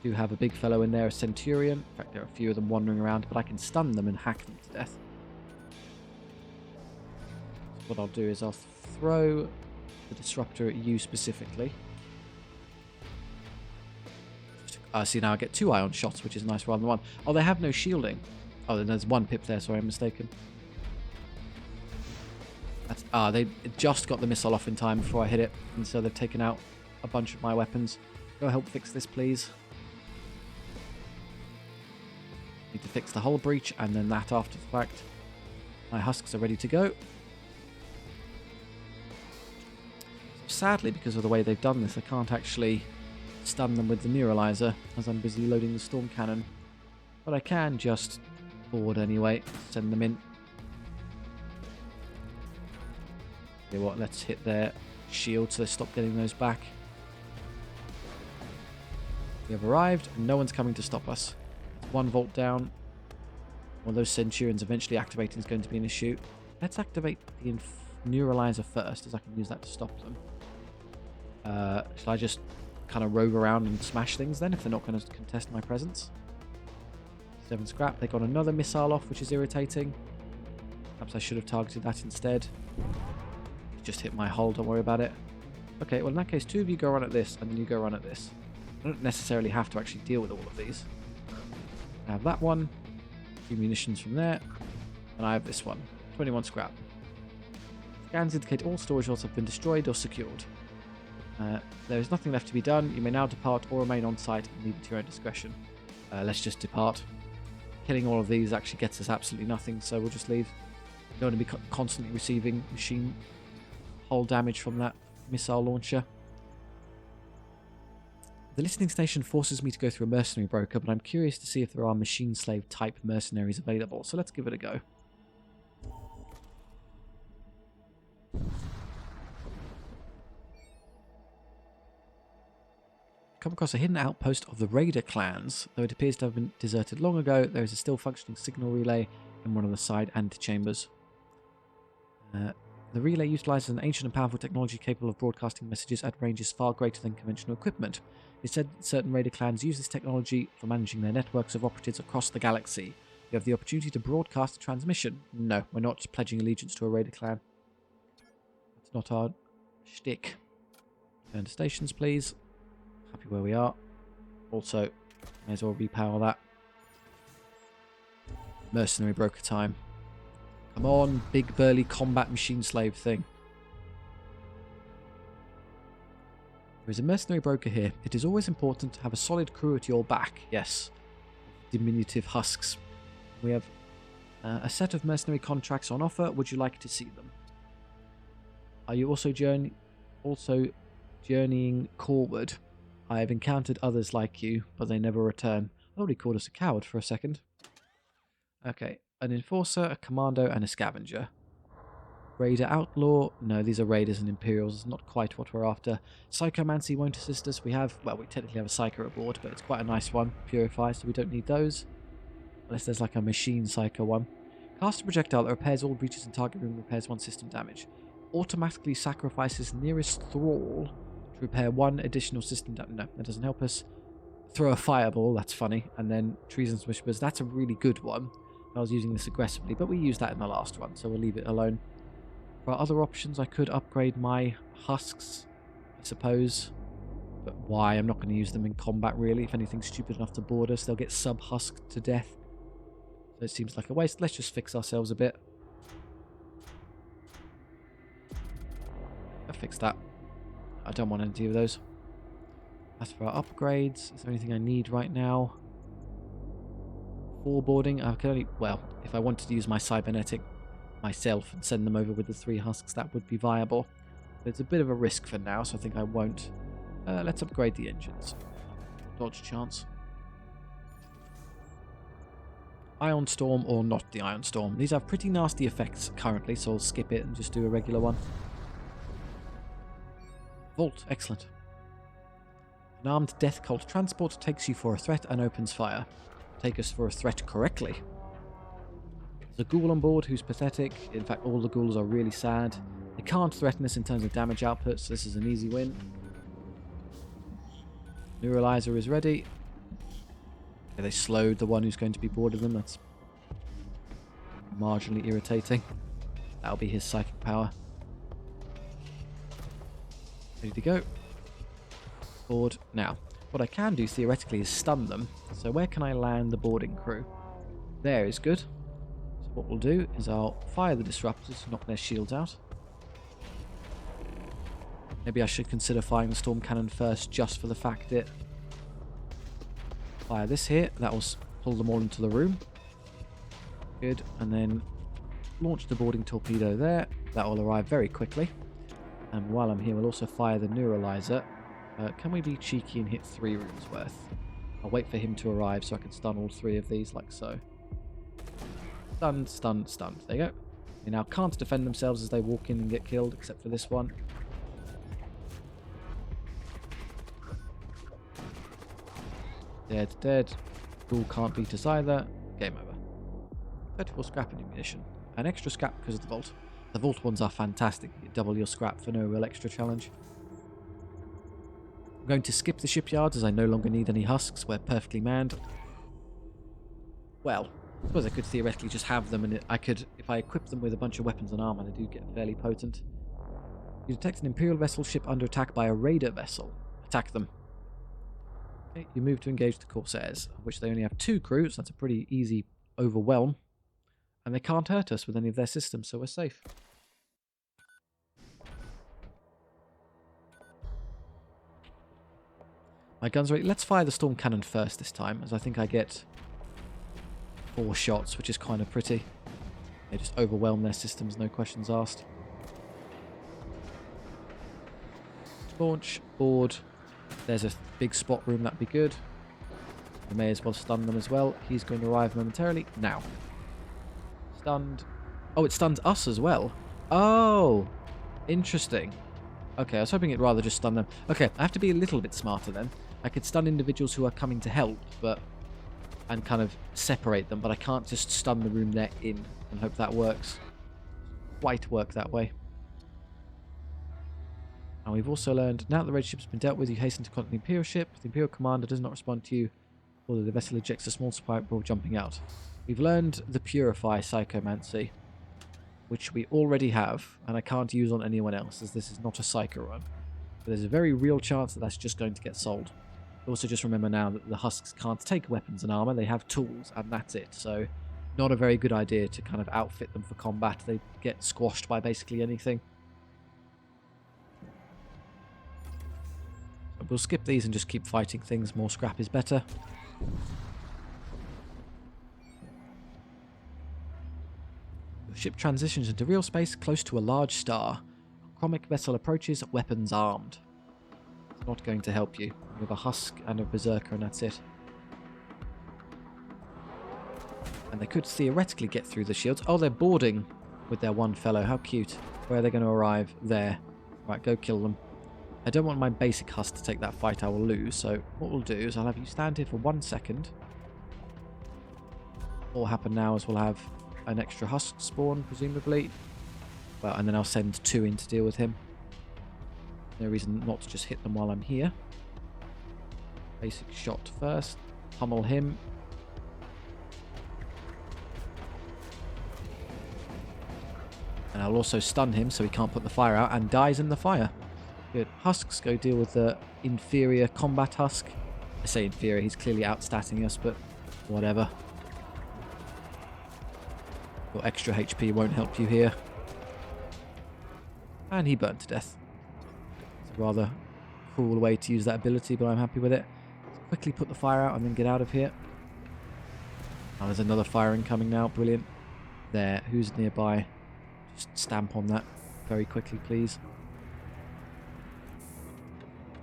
Do have a big fellow in there, a Centurion. In fact, there are a few of them wandering around, but I can stun them and hack them to death. So what I'll do is I'll throw the disruptor at you specifically. See, now I get 2 ion shots, which is nice rather than 1. Oh, they have no shielding. Oh, then there's 1 pip there, sorry, I'm mistaken. That's, they just got the missile off in time before I hit it, and so they've taken out a bunch of my weapons. Go help fix this, please. Need to fix the hull breach, and then that after the fact. My husks are ready to go. Sadly, because of the way they've done this, I can't actually stun them with the neuralizer as I'm busy loading the storm cannon. But I can just forward anyway, send them in. Okay, what? Let's hit their shield so they stop getting those back. We have arrived, and no one's coming to stop us. 1 vault down. One of those Centurions eventually activating is going to be an issue. Let's activate the neuralizer first, as I can use that to stop them. Shall I just kind of rogue around and smash things then, if they're not going to contest my presence? 7 scrap. They got another missile off, which is irritating. Perhaps I should have targeted that instead. Just hit my hull, don't worry about it. Okay, well in that case, 2 of you go run at this, and then you go run at this. I don't necessarily have to actually deal with all of these. I have that one, a few munitions from there, and I have this one, 21 scrap. Scans indicate all storage vaults have been destroyed or secured. There is nothing left to be done. You may now depart or remain on site and leave it to your own discretion. Let's just depart. Killing all of these actually gets us absolutely nothing, so we'll just leave. We don't want to be constantly receiving machine hull damage from that missile launcher. The listening station forces me to go through a mercenary broker, but I'm curious to see if there are machine slave type mercenaries available, so let's give it a go. Come across a hidden outpost of the Raider clans. Though it appears to have been deserted long ago, there is a still functioning signal relay in one of the side antechambers. The relay utilizes an ancient and powerful technology capable of broadcasting messages at ranges far greater than conventional equipment. It's said that certain Raider clans use this technology for managing their networks of operatives across the galaxy. You have the opportunity to broadcast a transmission. No, we're not pledging allegiance to a Raider clan. That's not our shtick. Turn to stations, please. Happy where we are. Also, may as well repower that. Mercenary broker time. Come on, big burly combat machine slave thing. There is a mercenary broker here. It is always important to have a solid crew at your back. Yes. Diminutive husks. We have a set of mercenary contracts on offer. Would you like to see them? Are you also journeying Corward? I have encountered others like you, but they never return. I thought he called us a coward for a second. Okay, an enforcer, a commando, and a scavenger. Raider outlaw. No, these are raiders and imperials. It's not quite what we're after. Psychomancy won't assist us. We technically have a psycho aboard, but it's quite a nice one. Purify, so we don't need those. Unless there's like a machine psycho one. Cast a projectile that repairs all breaches in target room, repairs 1 system damage. Automatically sacrifices nearest thrall to repair 1 additional system damage. No, that doesn't help us. Throw a fireball, that's funny. And then Treason's Whispers, that's a really good one. I was using this aggressively, but we used that in the last one, so we'll leave it alone. For other options, I could upgrade my husks, I suppose. But why? I'm not going to use them in combat, really. If anything's stupid enough to board us, they'll get sub-husked to death. So it seems like a waste. Let's just fix ourselves a bit. I'll fix that. I don't want any of those. As for our upgrades, is there anything I need right now? Foreboarding, I can only, well, if I wanted to use my Cybernetic myself and send them over with the 3 husks, that would be viable. It's a bit of a risk for now, so I think I won't. Let's upgrade the engines. Dodge chance. Ion Storm or not the Ion Storm. These have pretty nasty effects currently, so I'll skip it and just do a regular one. Vault, excellent. An armed death cult transport takes you for a threat and opens fire. Take us for a threat correctly. There's a ghoul on board who's pathetic. In fact, all the ghouls are really sad. They can't threaten us in terms of damage output, so this is an easy win. Neuralizer is ready. Okay, they slowed the one who's going to be boarding them. That's marginally irritating. That'll be his psychic power. Ready to go. Board. Now, what I can do theoretically is stun them. So where can I land the boarding crew? There is good. So what we'll do is I'll fire the disruptors to knock their shields out. Maybe I should consider firing the storm cannon first just for the fact that fire this here. That will pull them all into the room. Good. And then launch the boarding torpedo there. That will arrive very quickly. And while I'm here, we'll also fire the neuralizer. Can we be cheeky and hit 3 rooms worth? I'll wait for him to arrive so I can stun all 3 of these like so. Stunned, stunned, stunned. There you go. They now can't defend themselves as they walk in and get killed, except for this one. Dead, dead. Ghoul can't beat us either. Game over. 34 scrap and ammunition. An extra scrap because of the vault. The vault ones are fantastic. You get double your scrap for no real extra challenge. I'm going to skip the shipyards as I no longer need any husks. We're perfectly manned. Well, I suppose I could theoretically just have them, and I could, if I equip them with a bunch of weapons and armor, they do get fairly potent. You detect an Imperial vessel ship under attack by a raider vessel. Attack them. Okay, you move to engage the Corsairs, of which they only have 2 crews. That's a pretty easy overwhelm. And they can't hurt us with any of their systems, so we're safe. My guns are ready. Let's fire the storm cannon first this time, as I think I get 4 shots, which is kind of pretty. They just overwhelm their systems, no questions asked. Launch, board. There's a big spot room, that'd be good. I may as well stun them as well. He's going to arrive momentarily. Now. Stunned. Oh, it stuns us as well. Oh, interesting. Okay, I was hoping it'd rather just stun them. Okay, I have to be a little bit smarter then. I could stun individuals who are coming to help, and kind of separate them, but I can't just stun the room they're in and hope that works. Quite work that way. And we've also learned, now that the raid ship's been dealt with, you hasten to contact the Imperial ship. If the Imperial commander does not respond to you, or the vessel ejects a small supply before jumping out. We've learned the Purify Psychomancy, which we already have, and I can't use on anyone else, as this is not a Psycho run. But there's a very real chance that that's just going to get sold. Also, just remember now that the husks can't take weapons and armor, they have tools, and that's it. So, not a very good idea to kind of outfit them for combat. They get squashed by basically anything. So we'll skip these and just keep fighting things. More scrap is better. The ship transitions into real space close to a large star. A chromic vessel approaches, weapons armed. It's not going to help you. You have a husk and a berserker, and that's it. And they could theoretically get through the shields. Oh, they're boarding with their one fellow. How cute. Where are they going to arrive? There. Right, go kill them. I don't want my basic husk to take that fight. I will lose. So what we'll do is I'll have you stand here for 1 second. What will happen now is we'll have an extra husk spawn, presumably. Well, and then I'll send 2 in to deal with him. No reason not to just hit them while I'm here. Basic shot first. Pummel him. And I'll also stun him so he can't put the fire out and dies in the fire. Good. Husks go deal with the inferior combat husk. I say inferior, he's clearly outstatting us, but whatever. Your extra HP won't help you here. And he burned to death. It's a rather cruel way to use that ability, but I'm happy with it. Let's quickly put the fire out and then get out of here. Oh, there's another fire incoming now. Brilliant. There. Who's nearby? Just stamp on that very quickly, please.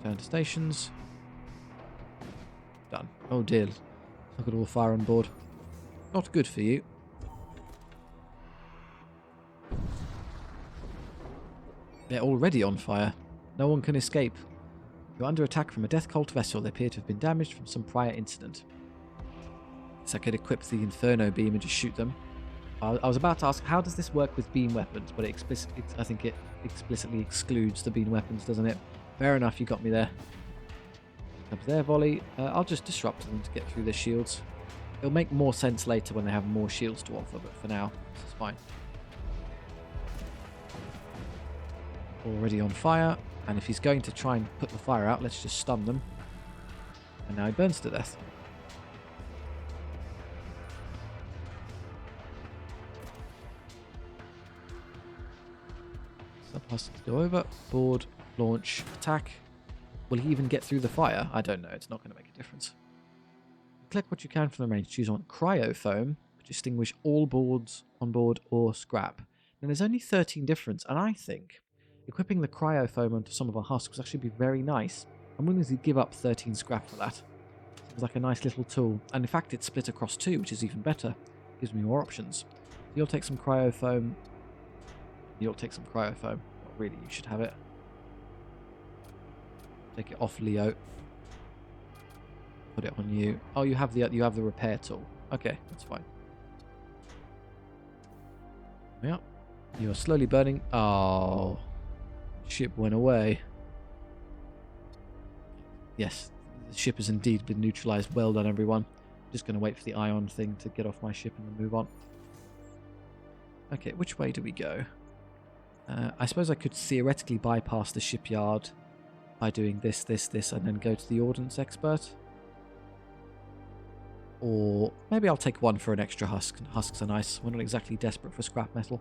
Turn to stations. Done. Oh dear. Look at all the fire on board. Not good for you. They're already on fire. No one can escape. You're under attack from a death cult vessel. They appear to have been damaged from some prior incident. So I could equip the Inferno beam and just shoot them. I was about to ask, how does this work with beam weapons? But I think it explicitly excludes the beam weapons, doesn't it? Fair enough, you got me there. Comes their volley. I'll just disrupt them to get through their shields. It'll make more sense later when they have more shields to offer, but for now, this is fine. Already on fire, and if he's going to try and put the fire out, let's just stun them. And now he burns to death. Sub-husks go over, board, launch, attack. Will he even get through the fire? I don't know, it's not going to make a difference. Collect what you can from the range. Choose on cryofoam to distinguish all boards on board or scrap. Now there's only 13 difference, and I think equipping the cryofoam onto some of our husks would actually be very nice. I'm willing to give up 13 scrap for that. Seems like a nice little tool. And in fact, it's split across 2, which is even better. Gives me more options. You'll take some cryofoam. You'll take some cryofoam. Well, really, you should have it. Take it off Leo. Put it on you. Oh, you have the repair tool. Okay, that's fine. Yeah. You are slowly burning. Oh. Ship went away. Yes, the ship has indeed been neutralized. Well done, everyone. Just going to wait for the ion thing to get off my ship and then move on. Okay, which way do we go? I suppose I could theoretically bypass the shipyard by doing this, and then go to the ordnance expert. Or maybe I'll take one for an extra husk. Husks are nice. We're not exactly desperate for scrap metal.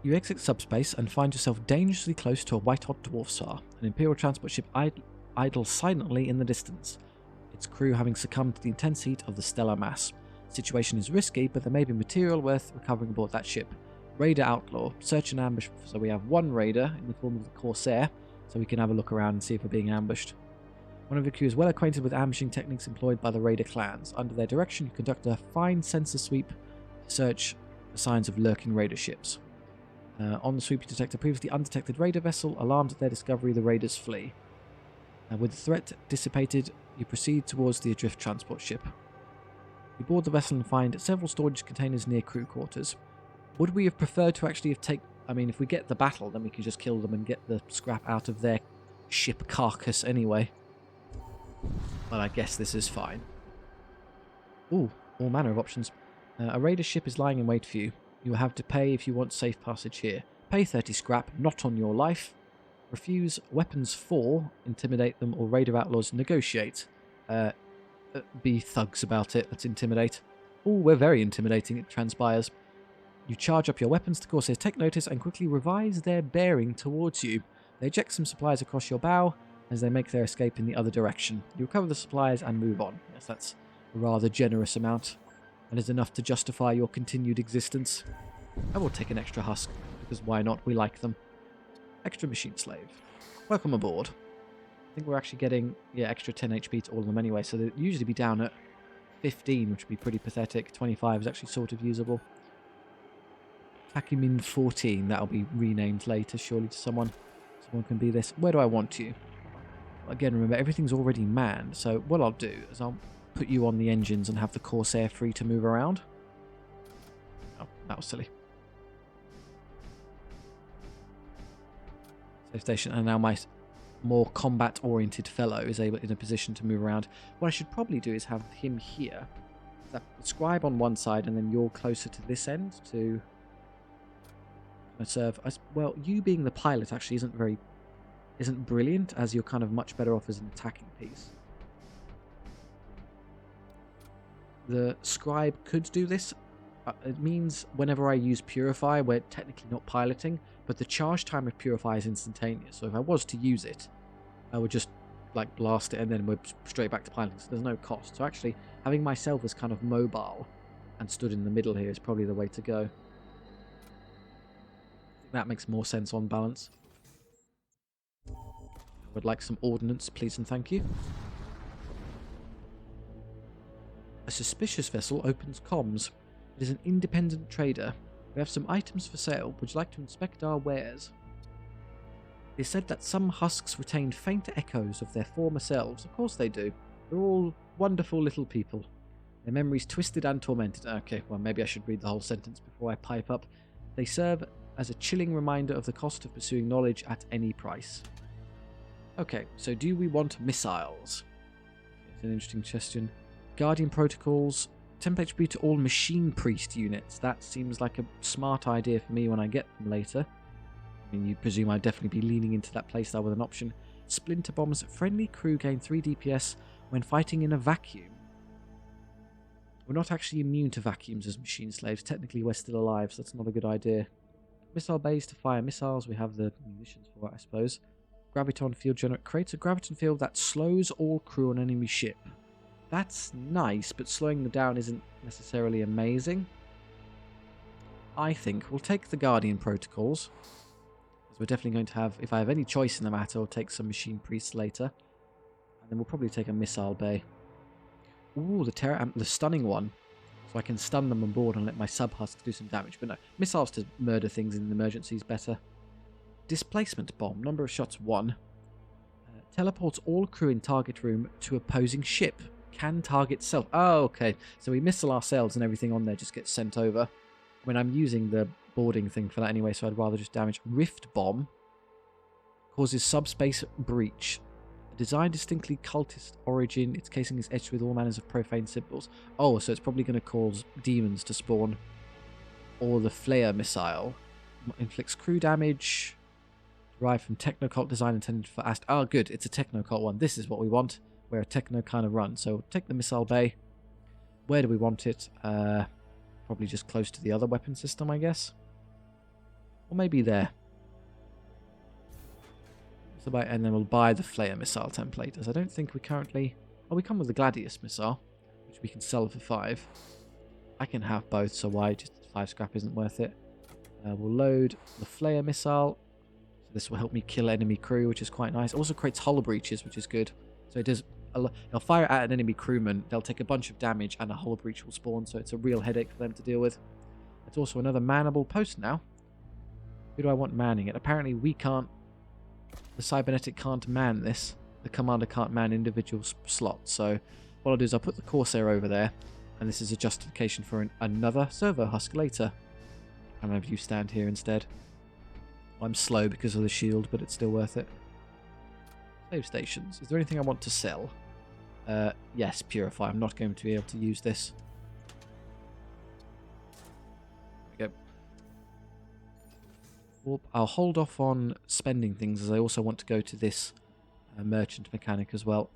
You exit subspace and find yourself dangerously close to a white-hot dwarf star, an Imperial transport ship idles silently in the distance, its crew having succumbed to the intense heat of the stellar mass. The situation is risky, but there may be material worth recovering aboard that ship. Raider Outlaw. Search and ambush. So we have one raider in the form of the Corsair, so we can have a look around and see if we're being ambushed. One of your crew is well acquainted with ambushing techniques employed by the raider clans. Under their direction, you conduct a fine sensor sweep to search for signs of lurking raider ships. On the sweep, you detect a previously undetected raider vessel. Alarmed at their discovery, the raiders flee. With the threat dissipated, you proceed towards the adrift transport ship. You board the vessel and find several storage containers near crew quarters. Would we have preferred to actually have I mean, if we get the battle, then we can just kill them and get the scrap out of their ship carcass anyway. But I guess this is fine. Ooh, all manner of options. A raider ship is lying in wait for you. You will have to pay if you want safe passage here. Pay 30 scrap, not on your life. Refuse weapons 4, intimidate them, or raider outlaws, negotiate. Be thugs about it, let's intimidate. Ooh, we're very intimidating, it transpires. You charge up your weapons to Corsairs take notice and quickly revise their bearing towards you. They eject some supplies across your bow as they make their escape in the other direction. You recover the supplies and move on. Yes, that's a rather generous amount. And is enough to justify your continued existence. I will take an extra husk, because why not? We like them. Extra machine slave. Welcome aboard. I think we're actually getting, extra 10 HP to all of them anyway, so they'd usually be down at 15, which would be pretty pathetic. 25 is actually sort of usable. Takimin 14, that'll be renamed later, surely, to someone. Someone can be this. Where do I want you? Again, remember, everything's already manned, so what I'll do is I'll put you on the engines and have the Corsair free to move around. Oh, that was silly. Save station, and now my more combat-oriented fellow is in a position to move around. What I should probably do is have him here. That scribe on one side, and then you're closer to this end to serve. Well, you being the pilot actually isn't brilliant, as you're kind of much better off as an attacking piece. The scribe could do this. It means whenever I use Purify, we're technically not piloting, but the charge time of Purify is instantaneous. So if I was to use it, I would just blast it and then we're straight back to piloting. So there's no cost. So actually, having myself as kind of mobile and stood in the middle here is probably the way to go. That makes more sense on balance. I would like some ordnance, please and thank you. A suspicious vessel opens comms. It is an independent trader. We have some items for sale. Would you like to inspect our wares? It is said that some husks retain faint echoes of their former selves. Of course they do. They're all wonderful little people. Their memories twisted and tormented. Okay, well maybe I should read the whole sentence before I pipe up. They serve as a chilling reminder of the cost of pursuing knowledge at any price. Okay, so do we want missiles? It's an interesting question. Guardian protocols. Temp HP to all machine priest units. That seems like a smart idea for me when I get them later. I mean, you presume I'd definitely be leaning into that playstyle with an option. Splinter bombs. Friendly crew gain 3 DPS when fighting in a vacuum. We're not actually immune to vacuums as machine slaves. Technically, we're still alive, so that's not a good idea. Missile bays to fire missiles. We have the munitions for it, I suppose. Graviton field generator creates a graviton field that slows all crew on enemy ship. That's nice, but slowing them down isn't necessarily amazing. I think we'll take the Guardian protocols. Because we're definitely going to have, if I have any choice in the matter, I'll take some machine priests later. And then we'll probably take a missile bay. Ooh, the stunning one. So I can stun them on board and let my sub-husks do some damage. But no, missiles to murder things in an emergency is better. Displacement bomb. Number of shots 1. Teleports all crew in target room to opposing ship. Can target self. Oh, okay. So we missile ourselves and everything on there just gets sent over. When I'm using the boarding thing for that anyway, so I'd rather just damage. Rift bomb. Causes subspace breach. Designed distinctly cultist origin. Its casing is etched with all manners of profane symbols. Oh, so it's probably going to cause demons to spawn. Or the flare missile. Inflicts crew damage. Derived from technocult design intended for Ast. Oh, good. It's a technocult one. This is what we want. We're a techno kind of run. So take the missile bay. Where do we want it? Probably just close to the other weapon system, I guess. Or maybe there. And then we'll buy the flare missile template, as I don't think we currently... Oh, we come with the Gladius missile, which we can sell for 5. I can have both, so why? Just 5 scrap isn't worth it. We'll load the flare missile. So this will help me kill enemy crew, which is quite nice. It also creates hull breaches, which is good. So it does... They'll fire it at an enemy crewman, they'll take a bunch of damage, and a hull breach will spawn, so it's a real headache for them to deal with. It's also another mannable post now. Who do I want manning it? Apparently we can't... The Cybernetic can't man this. The commander can't man individual slots. So what I'll do is I'll put the Corsair over there. And this is a justification for another servo husk later. And have you stand here instead. I'm slow because of the shield, but it's still worth it. Save stations. Is there anything I want to sell? Yes, Purify. I'm not going to be able to use this. There we go. I'll hold off on spending things as I also want to go to this merchant mechanic as well.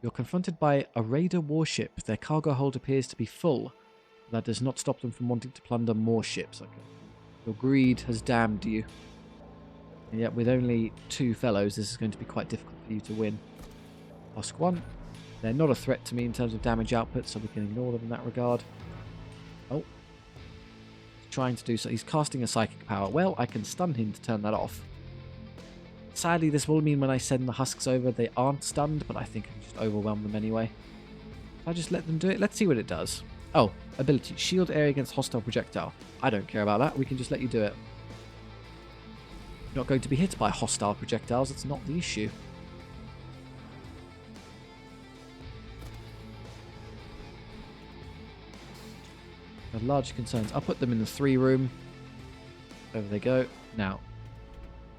You're confronted by a raider warship. Their cargo hold appears to be full. That does not stop them from wanting to plunder more ships. Okay. Your greed has damned you. And yet with only 2 fellows, this is going to be quite difficult for you to win. Husk 1. They're not a threat to me in terms of damage output, so we can ignore them in that regard. Oh. He's trying to do so. He's casting a psychic power. Well, I can stun him to turn that off. Sadly, this will mean when I send the husks over, they aren't stunned, but I think I can just overwhelm them anyway. If I just let them do it, let's see what it does. Oh, ability. Shield area against hostile projectile. I don't care about that. We can just let you do it. You're not going to be hit by hostile projectiles. It's not the issue. I have large concerns. I'll put them in the 3 room. Over they go. Now,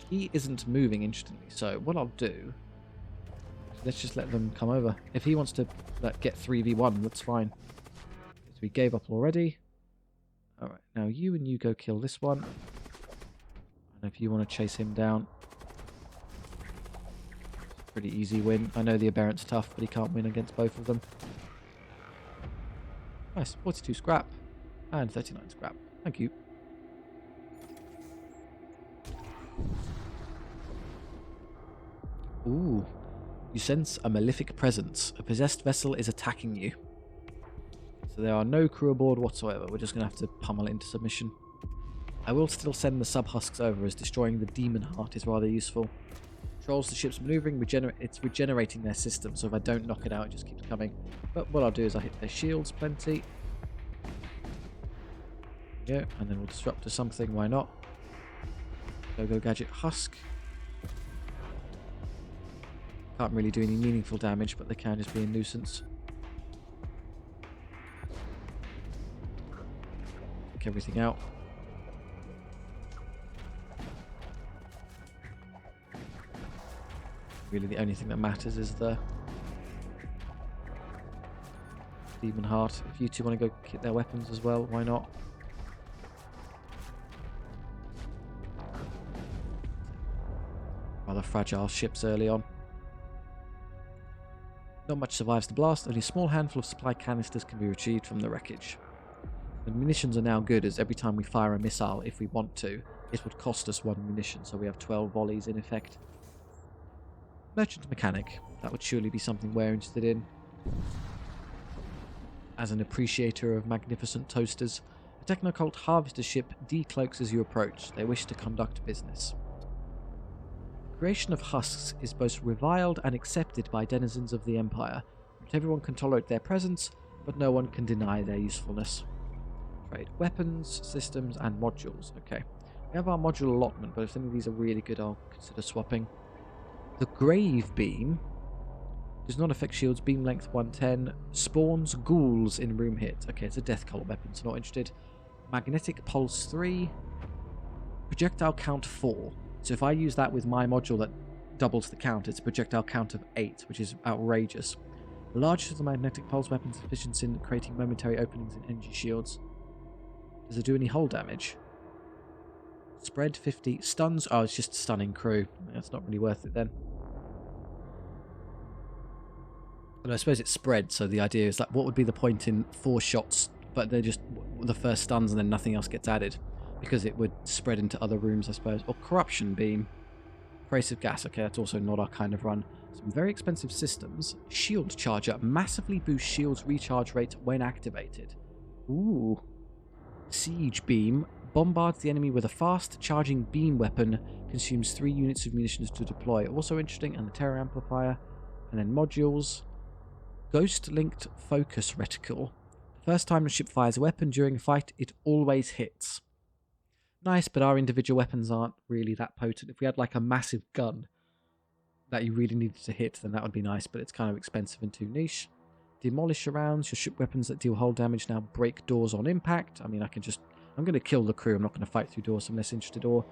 he isn't moving instantly, so what I'll do... Let's just let them come over. If he wants to get 3v1, that's fine. So we gave up already. Alright, now you and you go kill this one. And if you want to chase him down... Pretty easy win. I know the Aberrant's tough, but he can't win against both of them. Nice, 42 scrap. And 39 scrap. Thank you. Ooh. You sense a malefic presence. A possessed vessel is attacking you. So there are no crew aboard whatsoever. We're just going to have to pummel it into submission. I will still send the sub-husks over, as destroying the demon heart is rather useful. Controls the ship's maneuvering, it's regenerating their system, so if I don't knock it out, it just keeps coming. But what I'll do is I hit their shields plenty. There we go, and then we'll disrupt to something, why not? Go gadget husk. Can't really do any meaningful damage, but they can just be a nuisance. Take everything out. Really the only thing that matters is the demon heart. If you two want to go hit their weapons as well, why not? Rather fragile ships early on. Not much survives the blast, only a small handful of supply canisters can be retrieved from the wreckage. The munitions are now good, as every time we fire a missile, if we want to, it would cost us 1 munition, so we have 12 volleys in effect. Merchant mechanic, that would surely be something we're interested in. As an appreciator of magnificent toasters, a technocult harvester ship decloaks as you approach. They wish to conduct business. The creation of husks is both reviled and accepted by denizens of the Empire. Not everyone can tolerate their presence, but no one can deny their usefulness. Trade weapons, systems, and modules. Okay, we have our module allotment, but if any of these are really good, I'll consider swapping. The Grave Beam does not affect shields, beam length 110, spawns ghouls in room hit. Okay, it's a death cult weapon, so not interested. Magnetic Pulse 3, projectile count 4. So if I use that with my module that doubles the count, it's a projectile count of 8, which is outrageous. The largest of the magnetic pulse weapons is efficient in creating momentary openings in energy shields. Does it do any hull damage? Spread 50. Stuns. Oh, it's just stunning crew. That's not really worth it then. But I suppose it's spread, so the idea is like, what would be the point in 4 shots, but they're just the first stuns and then nothing else gets added? Because it would spread into other rooms, I suppose. Or corruption beam. Abrasive gas. Okay, that's also not our kind of run. Some very expensive systems. Shield charger. Massively boosts shield's recharge rate when activated. Ooh. Siege beam. Bombards the enemy with a fast charging beam weapon. Consumes 3 units of munitions to deploy. Also interesting. And the terror amplifier. And then modules. Ghost linked focus reticle. The first time the ship fires a weapon during a fight, it always hits. Nice, but our individual weapons aren't really that potent. If we had like a massive gun that you really needed to hit, then that would be nice, but it's kind of expensive and too niche. Demolish rounds. Your ship weapons that deal hull damage now break doors on impact. I mean, I'm going to kill the crew. I'm not going to fight through doors, so I'm less interested. Or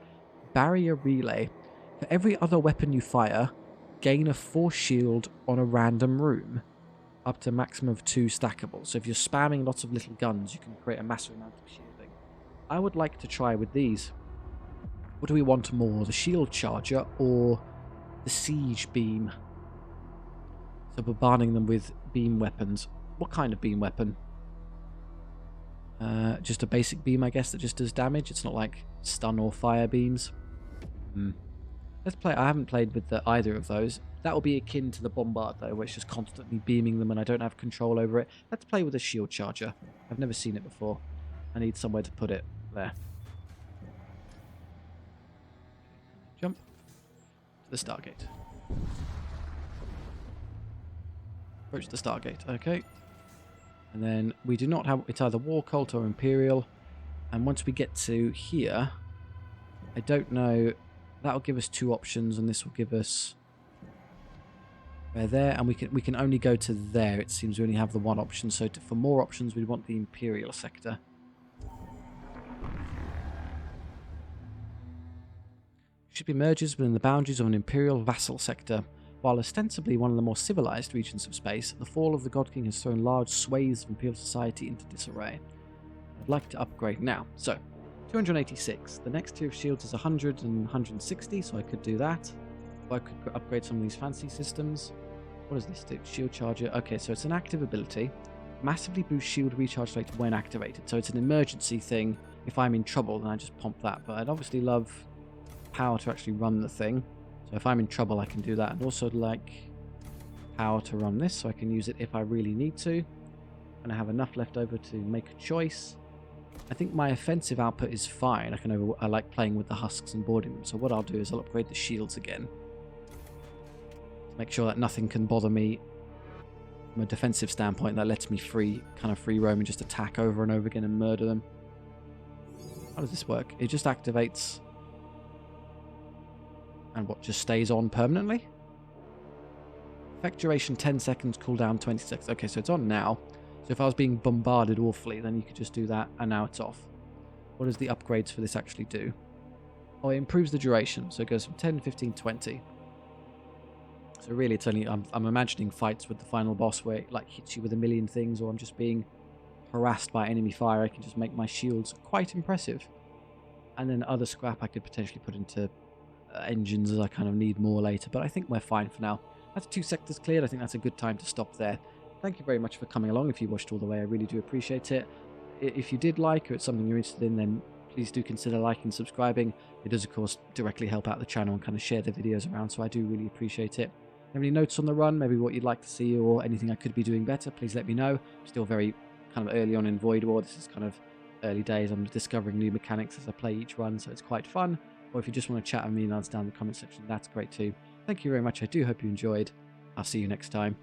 barrier relay. For every other weapon you fire, gain a force shield on a random room. Up to a maximum of 2 stackable. So if you're spamming lots of little guns, you can create a massive amount of shielding. I would like to try with these. What do we want more? The shield charger or the siege beam? So we're barning them with beam weapons. What kind of beam weapon? Just a basic beam, I guess, that just does damage. It's not like stun or fire beams. Let's play. I haven't played with either of those. That will be akin to the bombard, though, where it's just constantly beaming them and I don't have control over it. Let's play with a shield charger. I've never seen it before. I need somewhere to put it. There. Jump to the Stargate. Approach the Stargate. Okay. And then we do not have... It's either War Cult or Imperial. And once we get to here, I don't know... That'll give us 2 options, and this will give us... there, and we can only go to there. It seems we only have the 1 option. So for more options, we want the Imperial sector. Ship emerges within the boundaries of an Imperial vassal sector. While ostensibly one of the more civilized regions of space, the fall of the God King has thrown large swathes of Imperial society into disarray. I'd like to upgrade now. So, 286. The next tier of shields is 100 and 160, so I could do that. Or I could upgrade some of these fancy systems. What does this do? Shield charger. Okay, so it's an active ability. Massively boosts shield recharge rate when activated. So it's an emergency thing. If I'm in trouble, then I just pump that. But I'd obviously love power to actually run the thing. So if I'm in trouble, I can do that. And also like power to run this, so I can use it if I really need to. And I have enough left over to make a choice. I think my offensive output is fine. I like playing with the husks and boarding them. So what I'll do is I'll upgrade the shields again. Make sure that nothing can bother me from a defensive standpoint. That lets me free roam and just attack over and over again and murder them. How does this work? It just activates. And what, just stays on permanently? Effect duration 10 seconds, cooldown 20 seconds. Okay, so it's on now. So if I was being bombarded awfully, then you could just do that, and now it's off. What does the upgrades for this actually do? Oh, it improves the duration, so it goes from 10, 15, 20. So really, it's only I'm imagining fights with the final boss where it like hits you with a million things, or I'm just being harassed by enemy fire. I can just make my shields quite impressive, and then other scrap I could potentially put into engines as I kind of need more later. But I think we're fine for now. That's 2 sectors cleared. I think that's a good time to stop there. Thank you very much for coming along. If you watched all the way, I really do appreciate it. If you did like, or it's something you're interested in, then please do consider liking and subscribing. It does, of course, directly help out the channel and kind of share the videos around, so I do really appreciate it. Have any notes on the run, maybe what you'd like to see or anything I could be doing better, please let me know. I'm still very kind of early on in Void War. This is kind of early days. I'm discovering new mechanics as I play each run, so it's quite fun. Or if you just want to chat with me down in the comment section, that's great too. Thank you very much. I do hope you enjoyed. I'll see you next time.